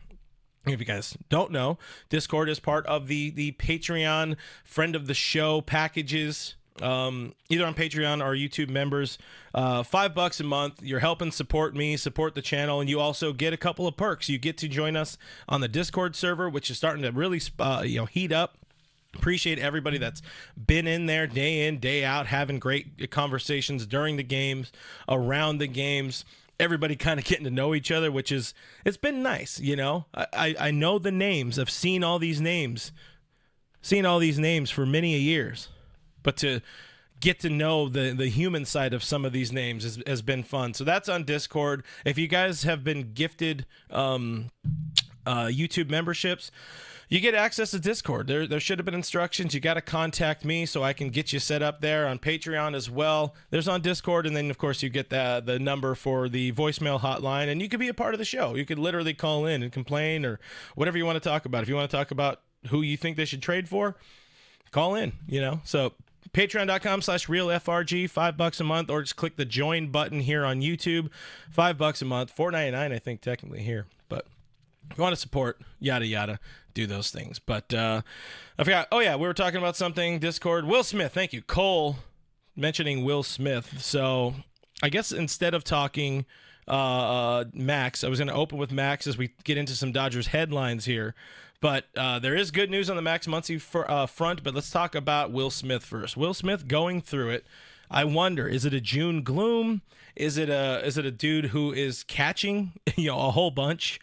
if you guys don't know, Discord is part of the Patreon friend of the show packages either on Patreon or YouTube members. $5 a month. You're helping support me, support the channel, and you also get a couple of perks. You get to join us on the Discord server, which is starting to really heat up. Appreciate everybody that's been in there day in, day out, having great conversations during the games, around the games. Everybody kind of getting to know each other, it's been nice, I know the names. I've seen all these names for many a years. But to get to know the human side of some of these names has been fun. So that's on Discord. If you guys have been gifted YouTube memberships, you get access to Discord. There should have been instructions. You got to contact me so I can get you set up there. On Patreon as well, there's on Discord, and then of course you get the number for the voicemail hotline, and you could be a part of the show. You could literally call in and complain or whatever you want to talk about. If you want to talk about who you think they should trade for, call in. So patreon.com/RealFRG, $5 a month, or just click the join button here on YouTube. $5 a month, $4.99 I think technically here, but if you want to support, yada yada, do those things. But I forgot. Oh yeah, we were talking about something. Discord. Will Smith. Thank you, Cole, mentioning Will Smith. So I guess instead of talking Max, I was going to open with Max as we get into some Dodgers headlines here. But there is good news on the Max Muncy front. But let's talk about Will Smith first. Will Smith going through it. I wonder, is it a June gloom? Is it a dude who is catching a whole bunch?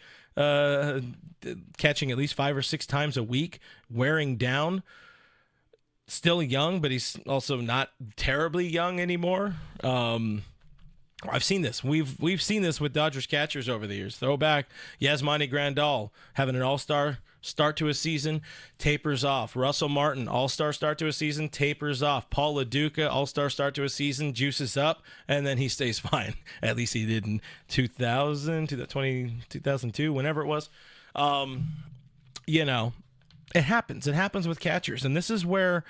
Catching at least 5 or 6 times a week, wearing down, still young, but he's also not terribly young anymore. I've seen this. We've seen this with Dodgers catchers over the years. Throwback, Yasmani Grandal having an all-star start to a season, tapers off. Russell Martin, all-star start to a season, tapers off. Paul LaDuca, all-star start to a season, juices up, and then he stays fine. At least he did in 2002, whenever it was. It happens. It happens with catchers. And this is where,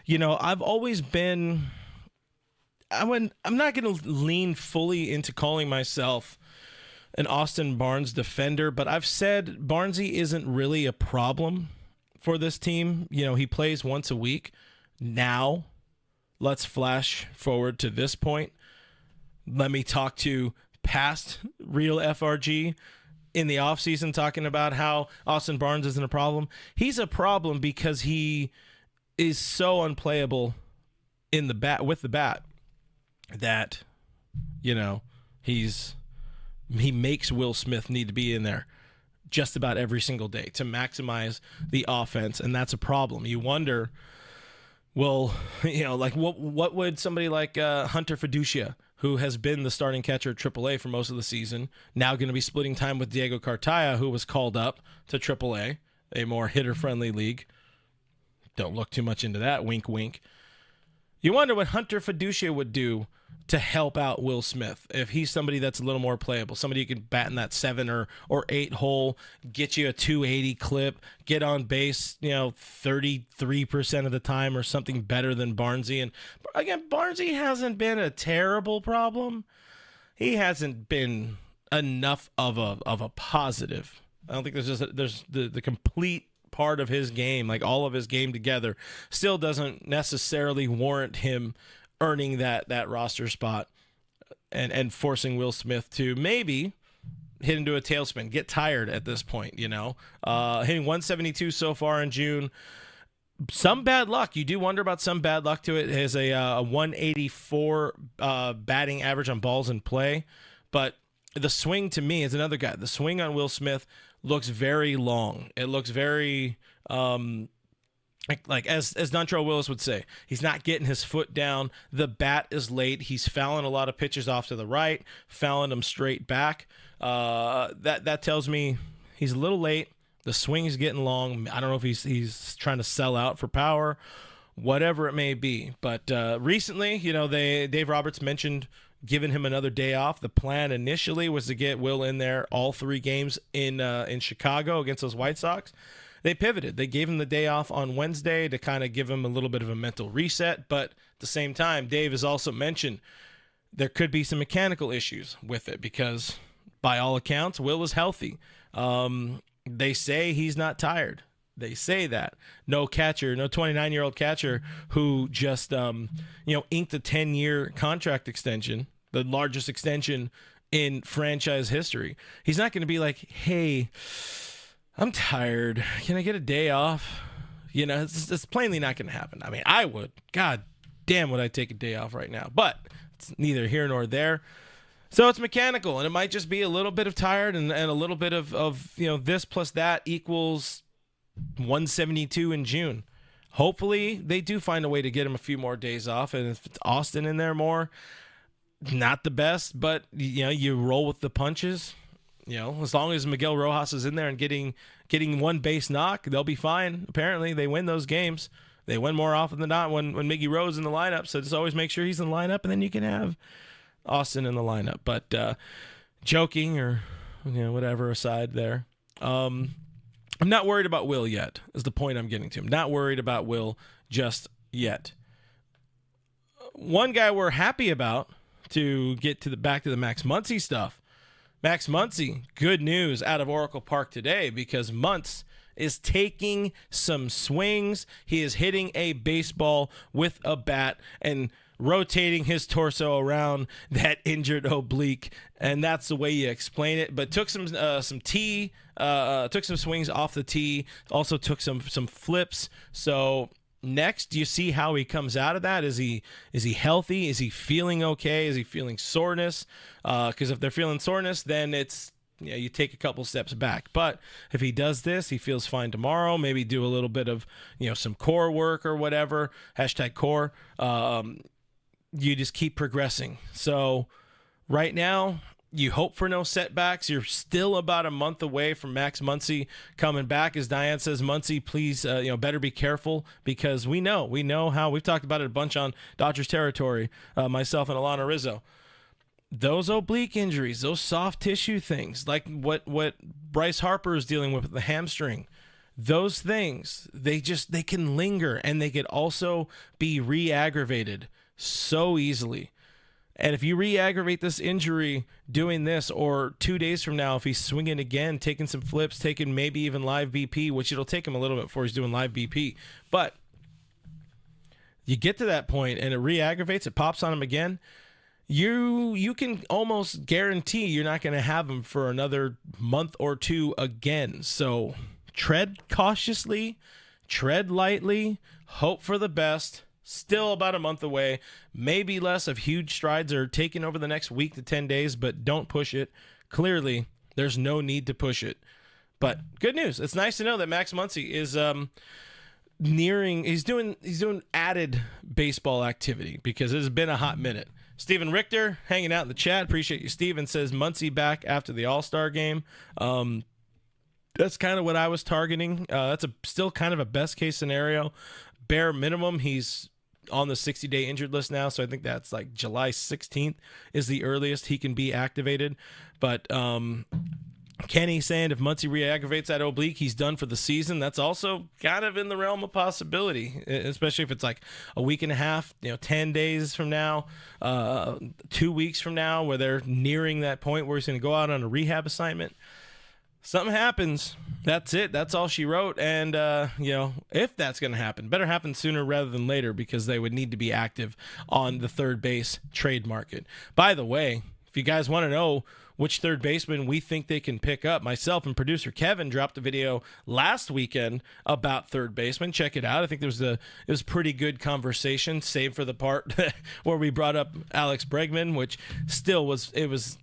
I've always been, I'm not going to lean fully into calling myself an Austin Barnes defender, but I've said Barnesy isn't really a problem for this team. He plays once a week. Now, let's flash forward to this point. Let me talk to past Real FRG in the offseason talking about how Austin Barnes isn't a problem. He's a problem because he is so unplayable in the bat with the bat that he makes Will Smith need to be in there just about every single day to maximize the offense, and that's a problem. You wonder, well, what would somebody like Hunter Fiducia, who has been the starting catcher at AAA for most of the season, now going to be splitting time with Diego Cartaya, who was called up to AAA, a more hitter-friendly league. Don't look too much into that, wink, wink. You wonder what Hunter Fiducia would do to help out Will Smith if he's somebody that's a little more playable, somebody who can bat in that 7 or 8 hole, get you a 280 clip, get on base 33% of the time or something better than Barnesy. And again, Barnesy hasn't been a terrible problem. He hasn't been enough of a positive. I don't think there's the complete part of his game, like all of his game together, still doesn't necessarily warrant him earning that roster spot and forcing Will Smith to maybe hit into a tailspin, get tired at this point, hitting 172 so far in June. Some bad luck. You do wonder about some bad luck to it. It has a 184 batting average on balls in play, but the swing to me is another guy. The swing on Will Smith looks very long. It looks very like as Dontrelle Willis would say, he's not getting his foot down. The bat is late. He's fouling a lot of pitches off to the right, fouling them straight back. That tells me he's a little late. The swing is getting long. I don't know if he's trying to sell out for power, whatever it may be. But recently, Dave Roberts mentioned giving him another day off. The plan initially was to get Will in there all 3 games in Chicago against those White Sox. They pivoted. They gave him the day off on Wednesday to kind of give him a little bit of a mental reset. But at the same time, Dave has also mentioned there could be some mechanical issues with it because, by all accounts, Will is healthy. They say he's not tired. They say that. No catcher, no 29-year-old catcher who just, inked a 10-year contract extension, the largest extension in franchise history. He's not going to be like, hey, I'm tired. Can I get a day off? It's plainly not going to happen. I mean, I would. God damn, would I take a day off right now? But it's neither here nor there. So it's mechanical, and it might just be a little bit of tired and a little bit of this plus that equals 172 in June. Hopefully they do find a way to get him a few more days off, and if it's Austin in there more, not the best, but you roll with the punches. As long as Miguel Rojas is in there and getting one base knock, they'll be fine. Apparently they win those games. They win more often than not when Miggy Rowe's in the lineup, so just always make sure he's in the lineup, and then you can have Austin in the lineup. But joking or whatever aside there, I'm not worried about Will yet, is the point I'm getting to. I'm not worried about Will just yet. One guy we're happy about, to get back to the Max Muncy stuff. Max Muncy, good news out of Oracle Park today, because Muntz is taking some swings. He is hitting a baseball with a bat and rotating his torso around that injured oblique, and that's the way you explain it. But took some tee, took some swings off the tee, also took some flips. So next, you see how he comes out of that. Is he healthy? Is he feeling okay? Is he feeling soreness? Because if they're feeling soreness, then it's you take a couple steps back. But if he does this, he feels fine tomorrow. Maybe do a little bit of some core work or whatever. #core. You just keep progressing. So right now, you hope for no setbacks. You're still about a month away from Max Muncy coming back. As Diane says, Muncy, please, better be careful, because we know how we've talked about it a bunch on Dodgers territory, myself and Alana Rizzo. Those oblique injuries, those soft tissue things, like what Bryce Harper is dealing with the hamstring, those things, they can linger, and they could also be re-aggravated so easily. And if you re-aggravate this injury doing this, or 2 days from now, if he's swinging again, taking some flips, taking maybe even live BP, which it'll take him a little bit before he's doing live BP, but you get to that point and it re-aggravates, it pops on him again, you can almost guarantee you're not going to have him for another month or two again. So tread cautiously, tread lightly, hope for the best. Still about a month away. Maybe less of huge strides are taken over the next week to 10 days, but don't push it. Clearly, there's no need to push it. But good news. It's nice to know that Max Muncy is he's doing added baseball activity, because it has been a hot minute. Steven Richter hanging out in the chat. Appreciate you, Steven. Says Muncy back after the All-Star game. That's kind of what I was targeting. That's still kind of a best case scenario. Bare minimum, he's on the 60-day injured list now, so I think that's like July 16th is the earliest he can be activated. But Kenny saying if Muncy re-aggravates that oblique, he's done for the season. That's also kind of in the realm of possibility, especially if it's like a week and a half, 10 days from now, 2 weeks from now, where they're nearing that point where he's going to go out on a rehab assignment. Something happens. That's it. That's all she wrote. And, if that's going to happen, better happen sooner rather than later, because they would need to be active on the third base trade market. By the way, if you guys want to know which third baseman we think they can pick up, myself and producer Kevin dropped a video last weekend about third baseman. Check it out. I think it was pretty good conversation, save for the part where we brought up Alex Bregman, which still was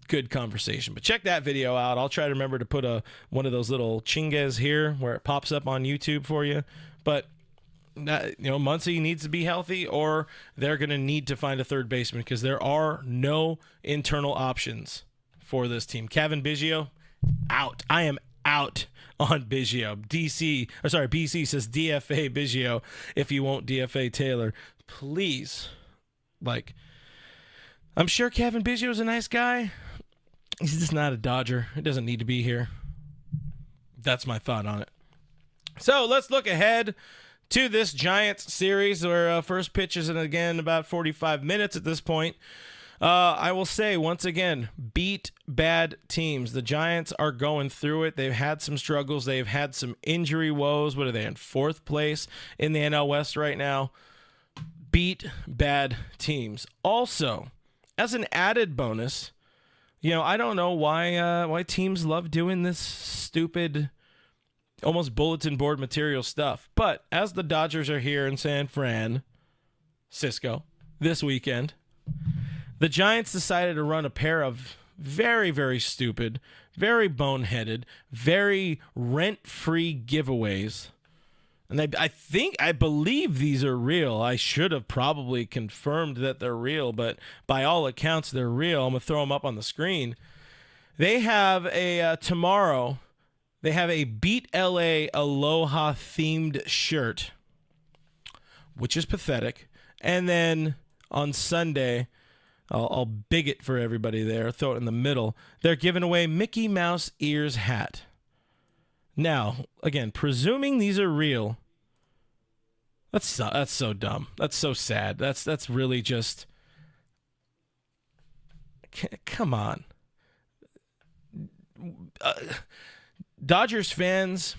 good conversation. But check that video out. I'll try to remember to put one of those little chingas here where it pops up on YouTube for you. But Muncy needs to be healthy, or they're going to need to find a third baseman, because there are no internal options for this team. Kevin Biggio, out. I am out on Biggio. BC says DFA Biggio if you won't DFA Taylor. Please. I'm sure Kevin Biggio is a nice guy. He's just not a Dodger. It doesn't need to be here. That's my thought on it. So let's look ahead to this Giants series, where first pitch is in, again, about 45 minutes at this point. I will say once again, beat bad teams. The Giants are going through it. They've had some struggles. They've had some injury woes. What are they in 4th place in the NL West right now? Beat bad teams. Also, as an added bonus, I don't know why teams love doing this stupid, almost bulletin board material stuff. But as the Dodgers are here in San Francisco this weekend, the Giants decided to run a pair of very, very stupid, very boneheaded, very rent-free giveaways. And I believe these are real. I should have probably confirmed that they're real, but by all accounts, they're real. I'm going to throw them up on the screen. They have tomorrow, they have a Beat LA Aloha themed shirt, which is pathetic. And then on Sunday, I'll big it for everybody there, throw it in the middle. They're giving away Mickey Mouse Ears hat. Now, again, presuming these are real, that's so dumb. That's so sad. That's really just, come on. Dodgers fans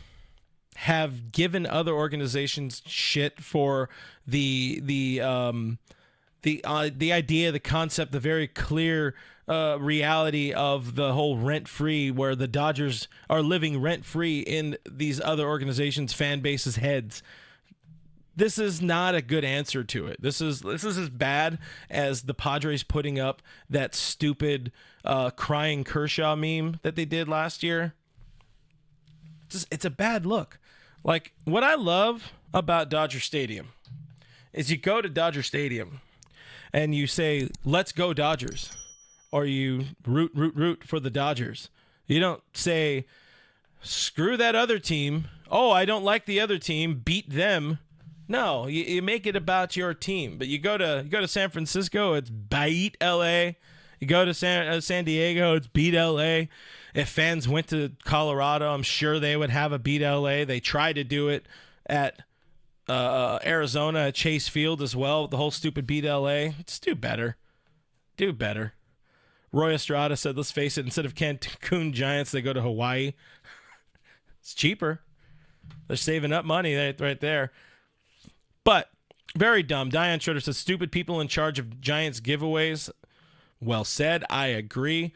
have given other organizations shit for the idea, the concept, the very clear reality of the whole rent-free, where the Dodgers are living rent-free in these other organizations' fan bases' heads. This is not a good answer to it. This is as bad as the Padres putting up that stupid crying Kershaw meme that they did last year. It's a bad look. Like, what I love about Dodger Stadium is you go to Dodger Stadium and you say, let's go Dodgers, or you root for the Dodgers. You don't say, screw that other team. Oh, I don't like the other team. Beat them. No, you make it about your team. But you go to San Francisco, it's beat LA. You go to San Diego, it's beat LA. If fans went to Colorado, I'm sure they would have a beat LA. They tried to do it at Arizona at Chase Field as well. The whole stupid beat LA. Just do better. Do better. Roy Estrada said, let's face it, instead of Cancun Giants, they go to Hawaii. It's cheaper. They're saving up money right there. But very dumb. Diane Schroeder says, stupid people in charge of Giants giveaways. Well said. I agree.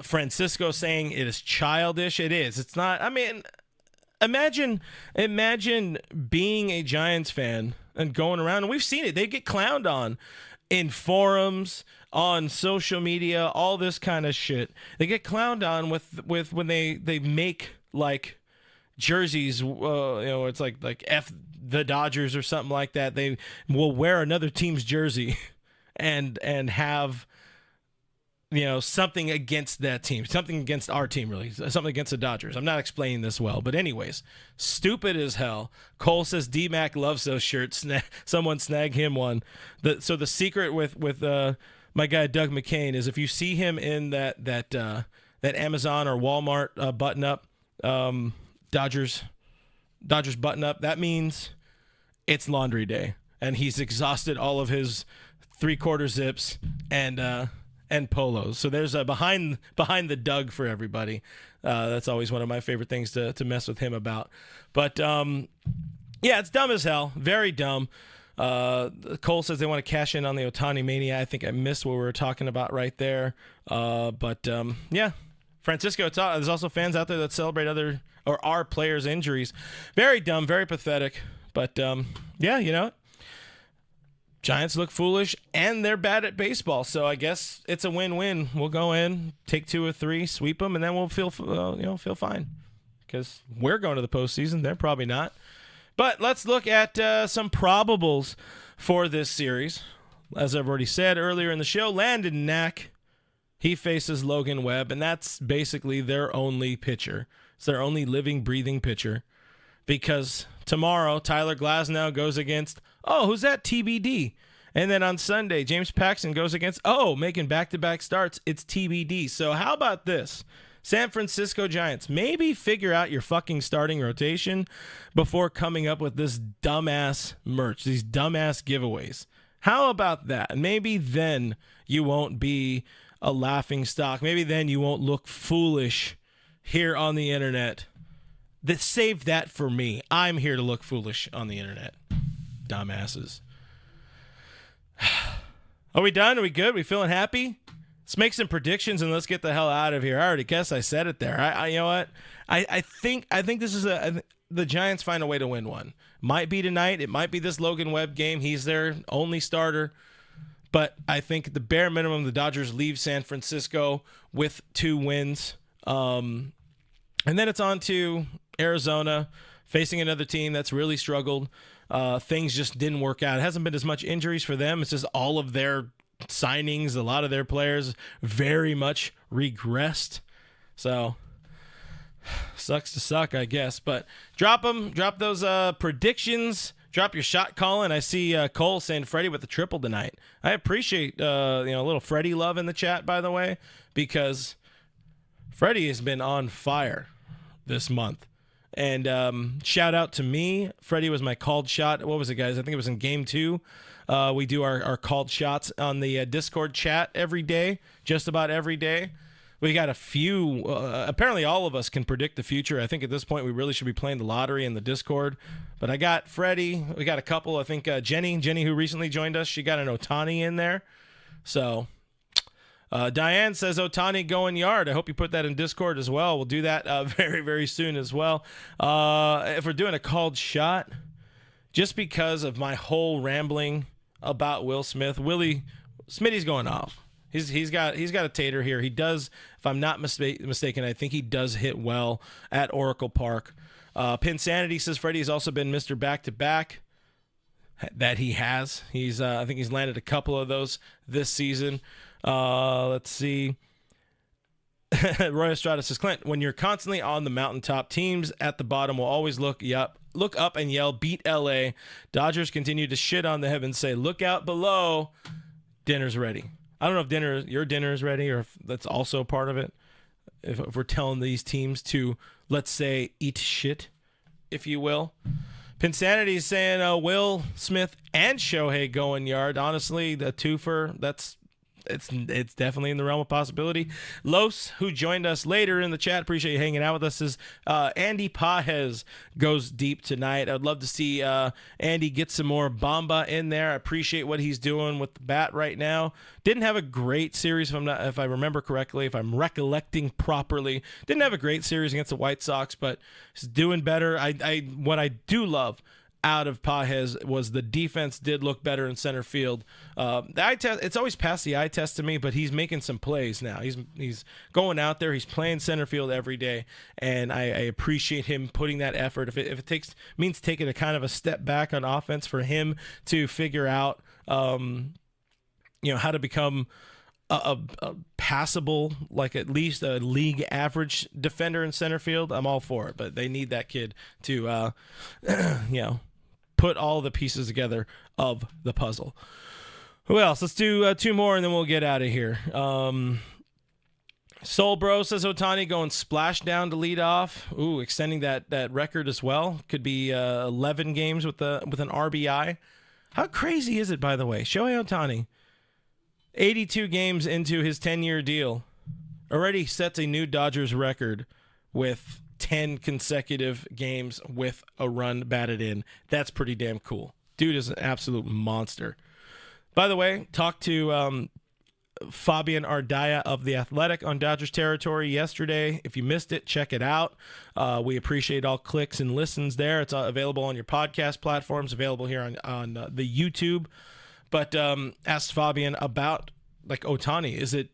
Francisco saying it is childish. It is. It's not. I mean, imagine being a Giants fan and going around, and we've seen it. They get clowned on in forums, on social media, all this kind of shit. They get clowned on with when they make like jerseys. It's like F the Dodgers or something like that. They will wear another team's jersey and have something against that team, something against our team, really, something against the Dodgers. I'm not explaining this well, but anyways, stupid as hell. Cole says D-Mac loves those shirts. Someone snag him one. So the secret with my guy Doug McCain is if you see him in that Amazon or Walmart button up, Dodgers button up, that means it's laundry day, and he's exhausted all of his 3/4 zips and polos. So there's a behind the Doug for everybody. That's always one of my favorite things to mess with him about. But it's dumb as hell. Very dumb. Cole says they want to cash in on the Ohtani mania. I think I missed what we were talking about right there. Francisco, there's also fans out there that celebrate other or our players' injuries. Very dumb, very pathetic. But Giants look foolish, and they're bad at baseball, so I guess it's a win-win. We'll go in, take 2 or 3, sweep them, and then we'll feel fine because we're going to the postseason. They're probably not. But let's look at some probables for this series. As I've already said earlier in the show, Landon Knack, he faces Logan Webb, and that's basically their only pitcher. It's their only living, breathing pitcher because tomorrow Tyler Glasnow goes against who's that? TBD. And then on Sunday, James Paxton goes against, making back-to-back starts. It's TBD. So how about this? San Francisco Giants, maybe figure out your fucking starting rotation before coming up with this dumbass merch, these dumbass giveaways. How about that? Maybe then you won't be a laughing stock. Maybe then you won't look foolish here on the internet. Save that for me. I'm here to look foolish on the internet. Dumbasses. Are we done? Are we good? We feeling happy? Let's make some predictions and let's get the hell out of here. I already guess I said it there. You know what? I think this is the Giants find a way to win one. Might be tonight. It might be this Logan Webb game. He's their only starter. But I think at the bare minimum, the Dodgers leave San Francisco with 2 wins. And then it's on to Arizona, facing another team that's really struggled. Things just didn't work out. It hasn't been as much injuries for them. It's just all of their signings, a lot of their players very much regressed. So sucks to suck, I guess. But drop those predictions. Drop your shot calling. I see Cole saying Freddie with the triple tonight. I appreciate a little Freddie love in the chat, by the way, because Freddie has been on fire this month. And shout out to me. Freddie was my called shot. What was it, guys? I think it was in game 2. We do our called shots on the Discord chat every day, just about every day. We got a few. Apparently, all of us can predict the future. I think at this point, we really should be playing the lottery in the Discord. But I got Freddie. We got a couple. I think Jenny, who recently joined us, she got an Ohtani in there. So Diane says Ohtani going yard. I hope you put that in Discord as well. We'll do that very, very soon as well. If we're doing a called shot, just because of my whole rambling about Will Smith, Smitty's going off. He's got a tater here. He does, if I'm not mistaken, I think he does hit well at Oracle Park. Pinsanity says Freddie has also been Mr. Back-to-Back. That he has. I think he's landed a couple of those this season. Let's see. Roy Estrada says, Clint, when you're constantly on the mountaintop, teams at the bottom will always look up and yell, beat LA. Dodgers continue to shit on them and say, look out below. Dinner's ready. I don't know if your dinner is ready or if that's also part of it. If we're telling these teams to, let's say, eat shit, if you will. Pinsanity is saying Will Smith and Shohei going yard. Honestly, the twofer, it's definitely in the realm of possibility. Los, who joined us later in the chat, appreciate you hanging out with us, says Andy Pajes goes deep tonight. I'd love to see Andy get some more Bamba in there. I appreciate what he's doing with the bat right now. Didn't have a great series, if I remember correctly, if I'm recollecting properly. Didn't have a great series against the White Sox, but he's doing better. What I do love out of Pajes was the defense did look better in center field. The eye test, it's always passed the eye test to me, but he's making some plays now. He's going out there. He's playing center field every day, and I appreciate him putting that effort. If it means taking a kind of a step back on offense for him to figure out, how to become a passable, like at least a league average defender in center field, I'm all for it. But they need that kid to, put all the pieces together of the puzzle. Who else? Let's do 2 more and then we'll get out of here. Soul Bro says Ohtani going splash down to lead off. Ooh, extending that record as well. Could be 11 games with an RBI. How crazy is it, by the way? Shohei Ohtani, 82 games into his 10-year deal, already sets a new Dodgers record with 10 consecutive games with a run batted in. That's pretty damn cool. Dude is an absolute monster. By the way, talked to Fabian Ardaya of The Athletic on Dodgers territory yesterday. If you missed it, check it out. We appreciate all clicks and listens there. It's available on your podcast platforms, available here on the YouTube. But asked Fabian about Ohtani.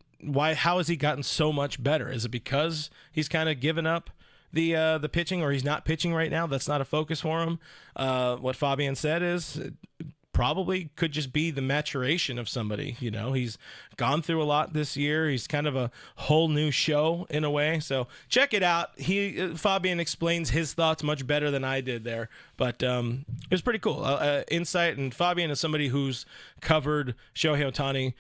How has he gotten so much better? Is it because he's kind of given up the pitching, or he's not pitching right now? That's not a focus for him. What Fabian said is it probably could just be the maturation of somebody. He's gone through a lot this year. He's kind of a whole new show in a way. So check it out. Fabian explains his thoughts much better than I did there, but it was pretty cool insight. And Fabian is somebody who's covered Shohei Ohtani,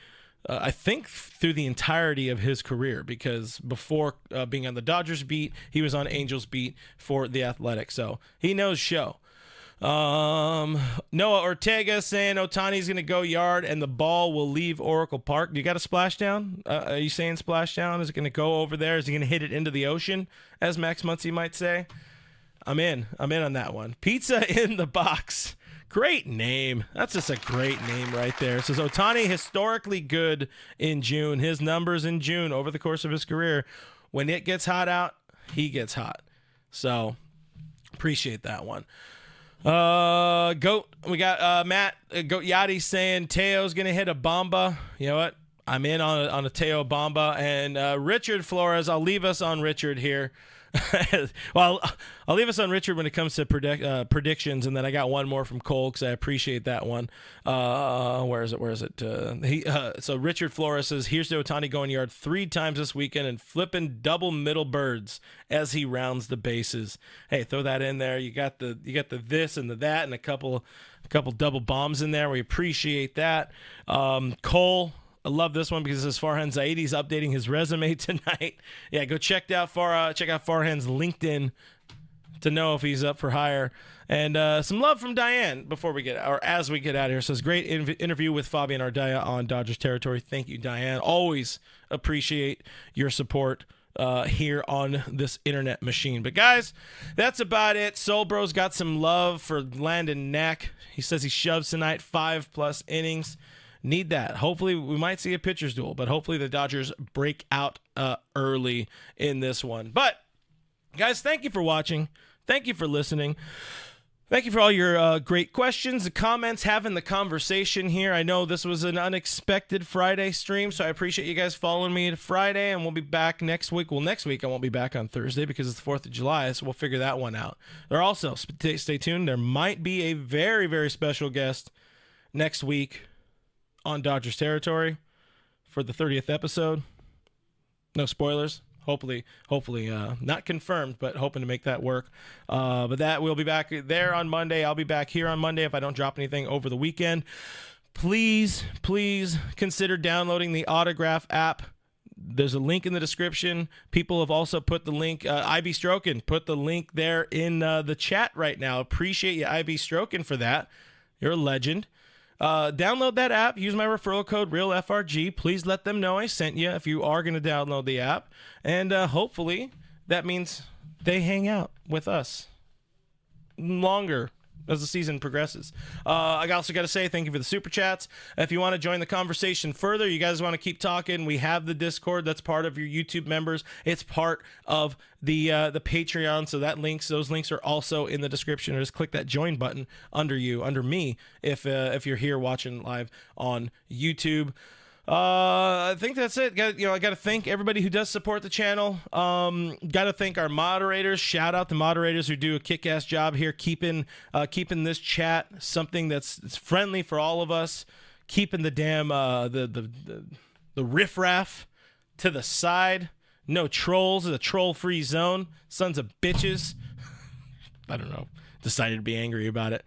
I think, through the entirety of his career, because before being on the Dodgers beat, he was on Angels beat for The Athletic. So he knows show. Noah Ortega saying Ohtani's going to go yard and the ball will leave Oracle Park. Do you got a splashdown? Are you saying splashdown? Is it going to go over there? Is he going to hit it into the ocean, as Max Muncy might say? I'm in on that one. Pizza in the box. Great name. That's just a great name right there. It says Ohtani historically good in June. His numbers in June over the course of his career. When it gets hot out, he gets hot. So appreciate that one. Goat. We got Matt Goat Yachty saying Teo's gonna hit a bomba. You know what? I'm in on a Teo bomba. And Richard Flores. I'll leave us on Richard here. Well, I'll leave us on Richard when it comes to predictions, and then I got one more from Cole because I appreciate that one. Where is it? So Richard Flores says, here's to Ohtani going yard 3 times this weekend and flipping double middle birds as he rounds the bases. Hey, throw that in there. You got the this and the that and a couple double bombs in there. We appreciate that. Cole. I love this one because it says Farhan Zaidi's updating his resume tonight. Yeah, go check out Farhan's LinkedIn to know if he's up for hire. And some love from Diane as we get out of here. Says great interview with Fabian Ardaya on Dodgers territory. Thank you, Diane. Always appreciate your support here on this internet machine. But guys, that's about it. Soul Bro's got some love for Landon Knack. He says he shoves tonight 5+ innings. Need that. Hopefully, we might see a pitcher's duel, but hopefully the Dodgers break out early in this one. But, guys, thank you for watching. Thank you for listening. Thank you for all your great questions, the comments, having the conversation here. I know this was an unexpected Friday stream, so I appreciate you guys following me to Friday, and we'll be back next week. Well, next week I won't be back on Thursday because it's the 4th of July, so we'll figure that one out. There also, stay tuned, there might be a very, very special guest next week on Dodgers territory for the 30th episode. No spoilers. Hopefully not confirmed, but hoping to make that work. But that we'll be back there on Monday. I'll be back here on Monday if I don't drop anything over the weekend. Please consider downloading the Autograph app. There's a link in the description. People have also put the link, IB Strokin, put the link there in the chat right now. Appreciate you, IB Strokin, for that. You're a legend. Download that app. Use my referral code REALFRG. Please let them know I sent you if you are going to download the app. And hopefully that means they hang out with us longer as the season progresses. I also got to say thank you for the super chats. If you want to join the conversation further, you guys want to keep talking, we have the Discord. That's part of your YouTube members. It's part of the Patreon. So those links are also in the description. Or just click that join button under me if you're here watching live on YouTube. I think that's it. I got to thank everybody who does support the channel. Got to thank our moderators. Shout out the moderators who do a kick-ass job here, keeping this chat something that's friendly for all of us. Keeping the damn the riffraff to the side. No trolls. It's a troll-free zone. Sons of bitches. I don't know. Decided to be angry about it.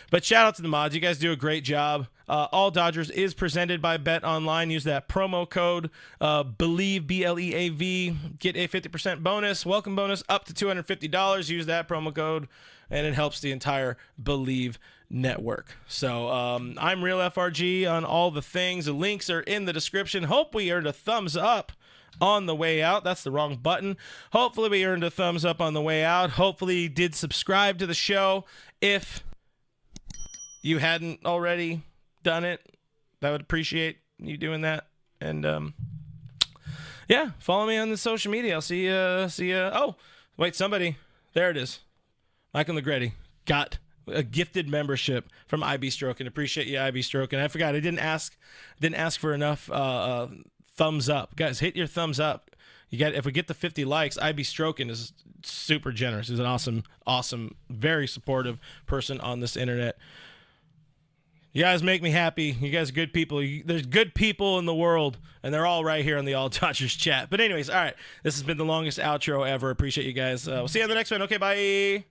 But shout out to the mods. You guys do a great job. All Dodgers is presented by Bet Online. Use that promo code BELIEVE, BLEAV. Get a 50% bonus, welcome bonus up to $250. Use that promo code, and it helps the entire Believe network. So I'm RealFRG on all the things. The links are in the description. Hope we earned a thumbs up on the way out. That's the wrong button. Hopefully we earned a thumbs up on the way out. Hopefully you did subscribe to the show. If you hadn't already done it, I would appreciate you doing that. And yeah, follow me on the social media. I'll see you. Oh, wait, somebody. There it is. Michael Negretti got a gifted membership from IB Strokin. Appreciate you, IB Strokin. I forgot. I didn't ask for enough thumbs up. Guys, hit your thumbs up. If we get to 50 likes, IB Strokin is super generous. He's an awesome, very supportive person on this internet. You guys make me happy. You guys are good people. There's good people in the world, and they're all right here on the All Dodgers chat. But anyways, all right. This has been the longest outro ever. Appreciate you guys. We'll see you on the next one. Okay, bye.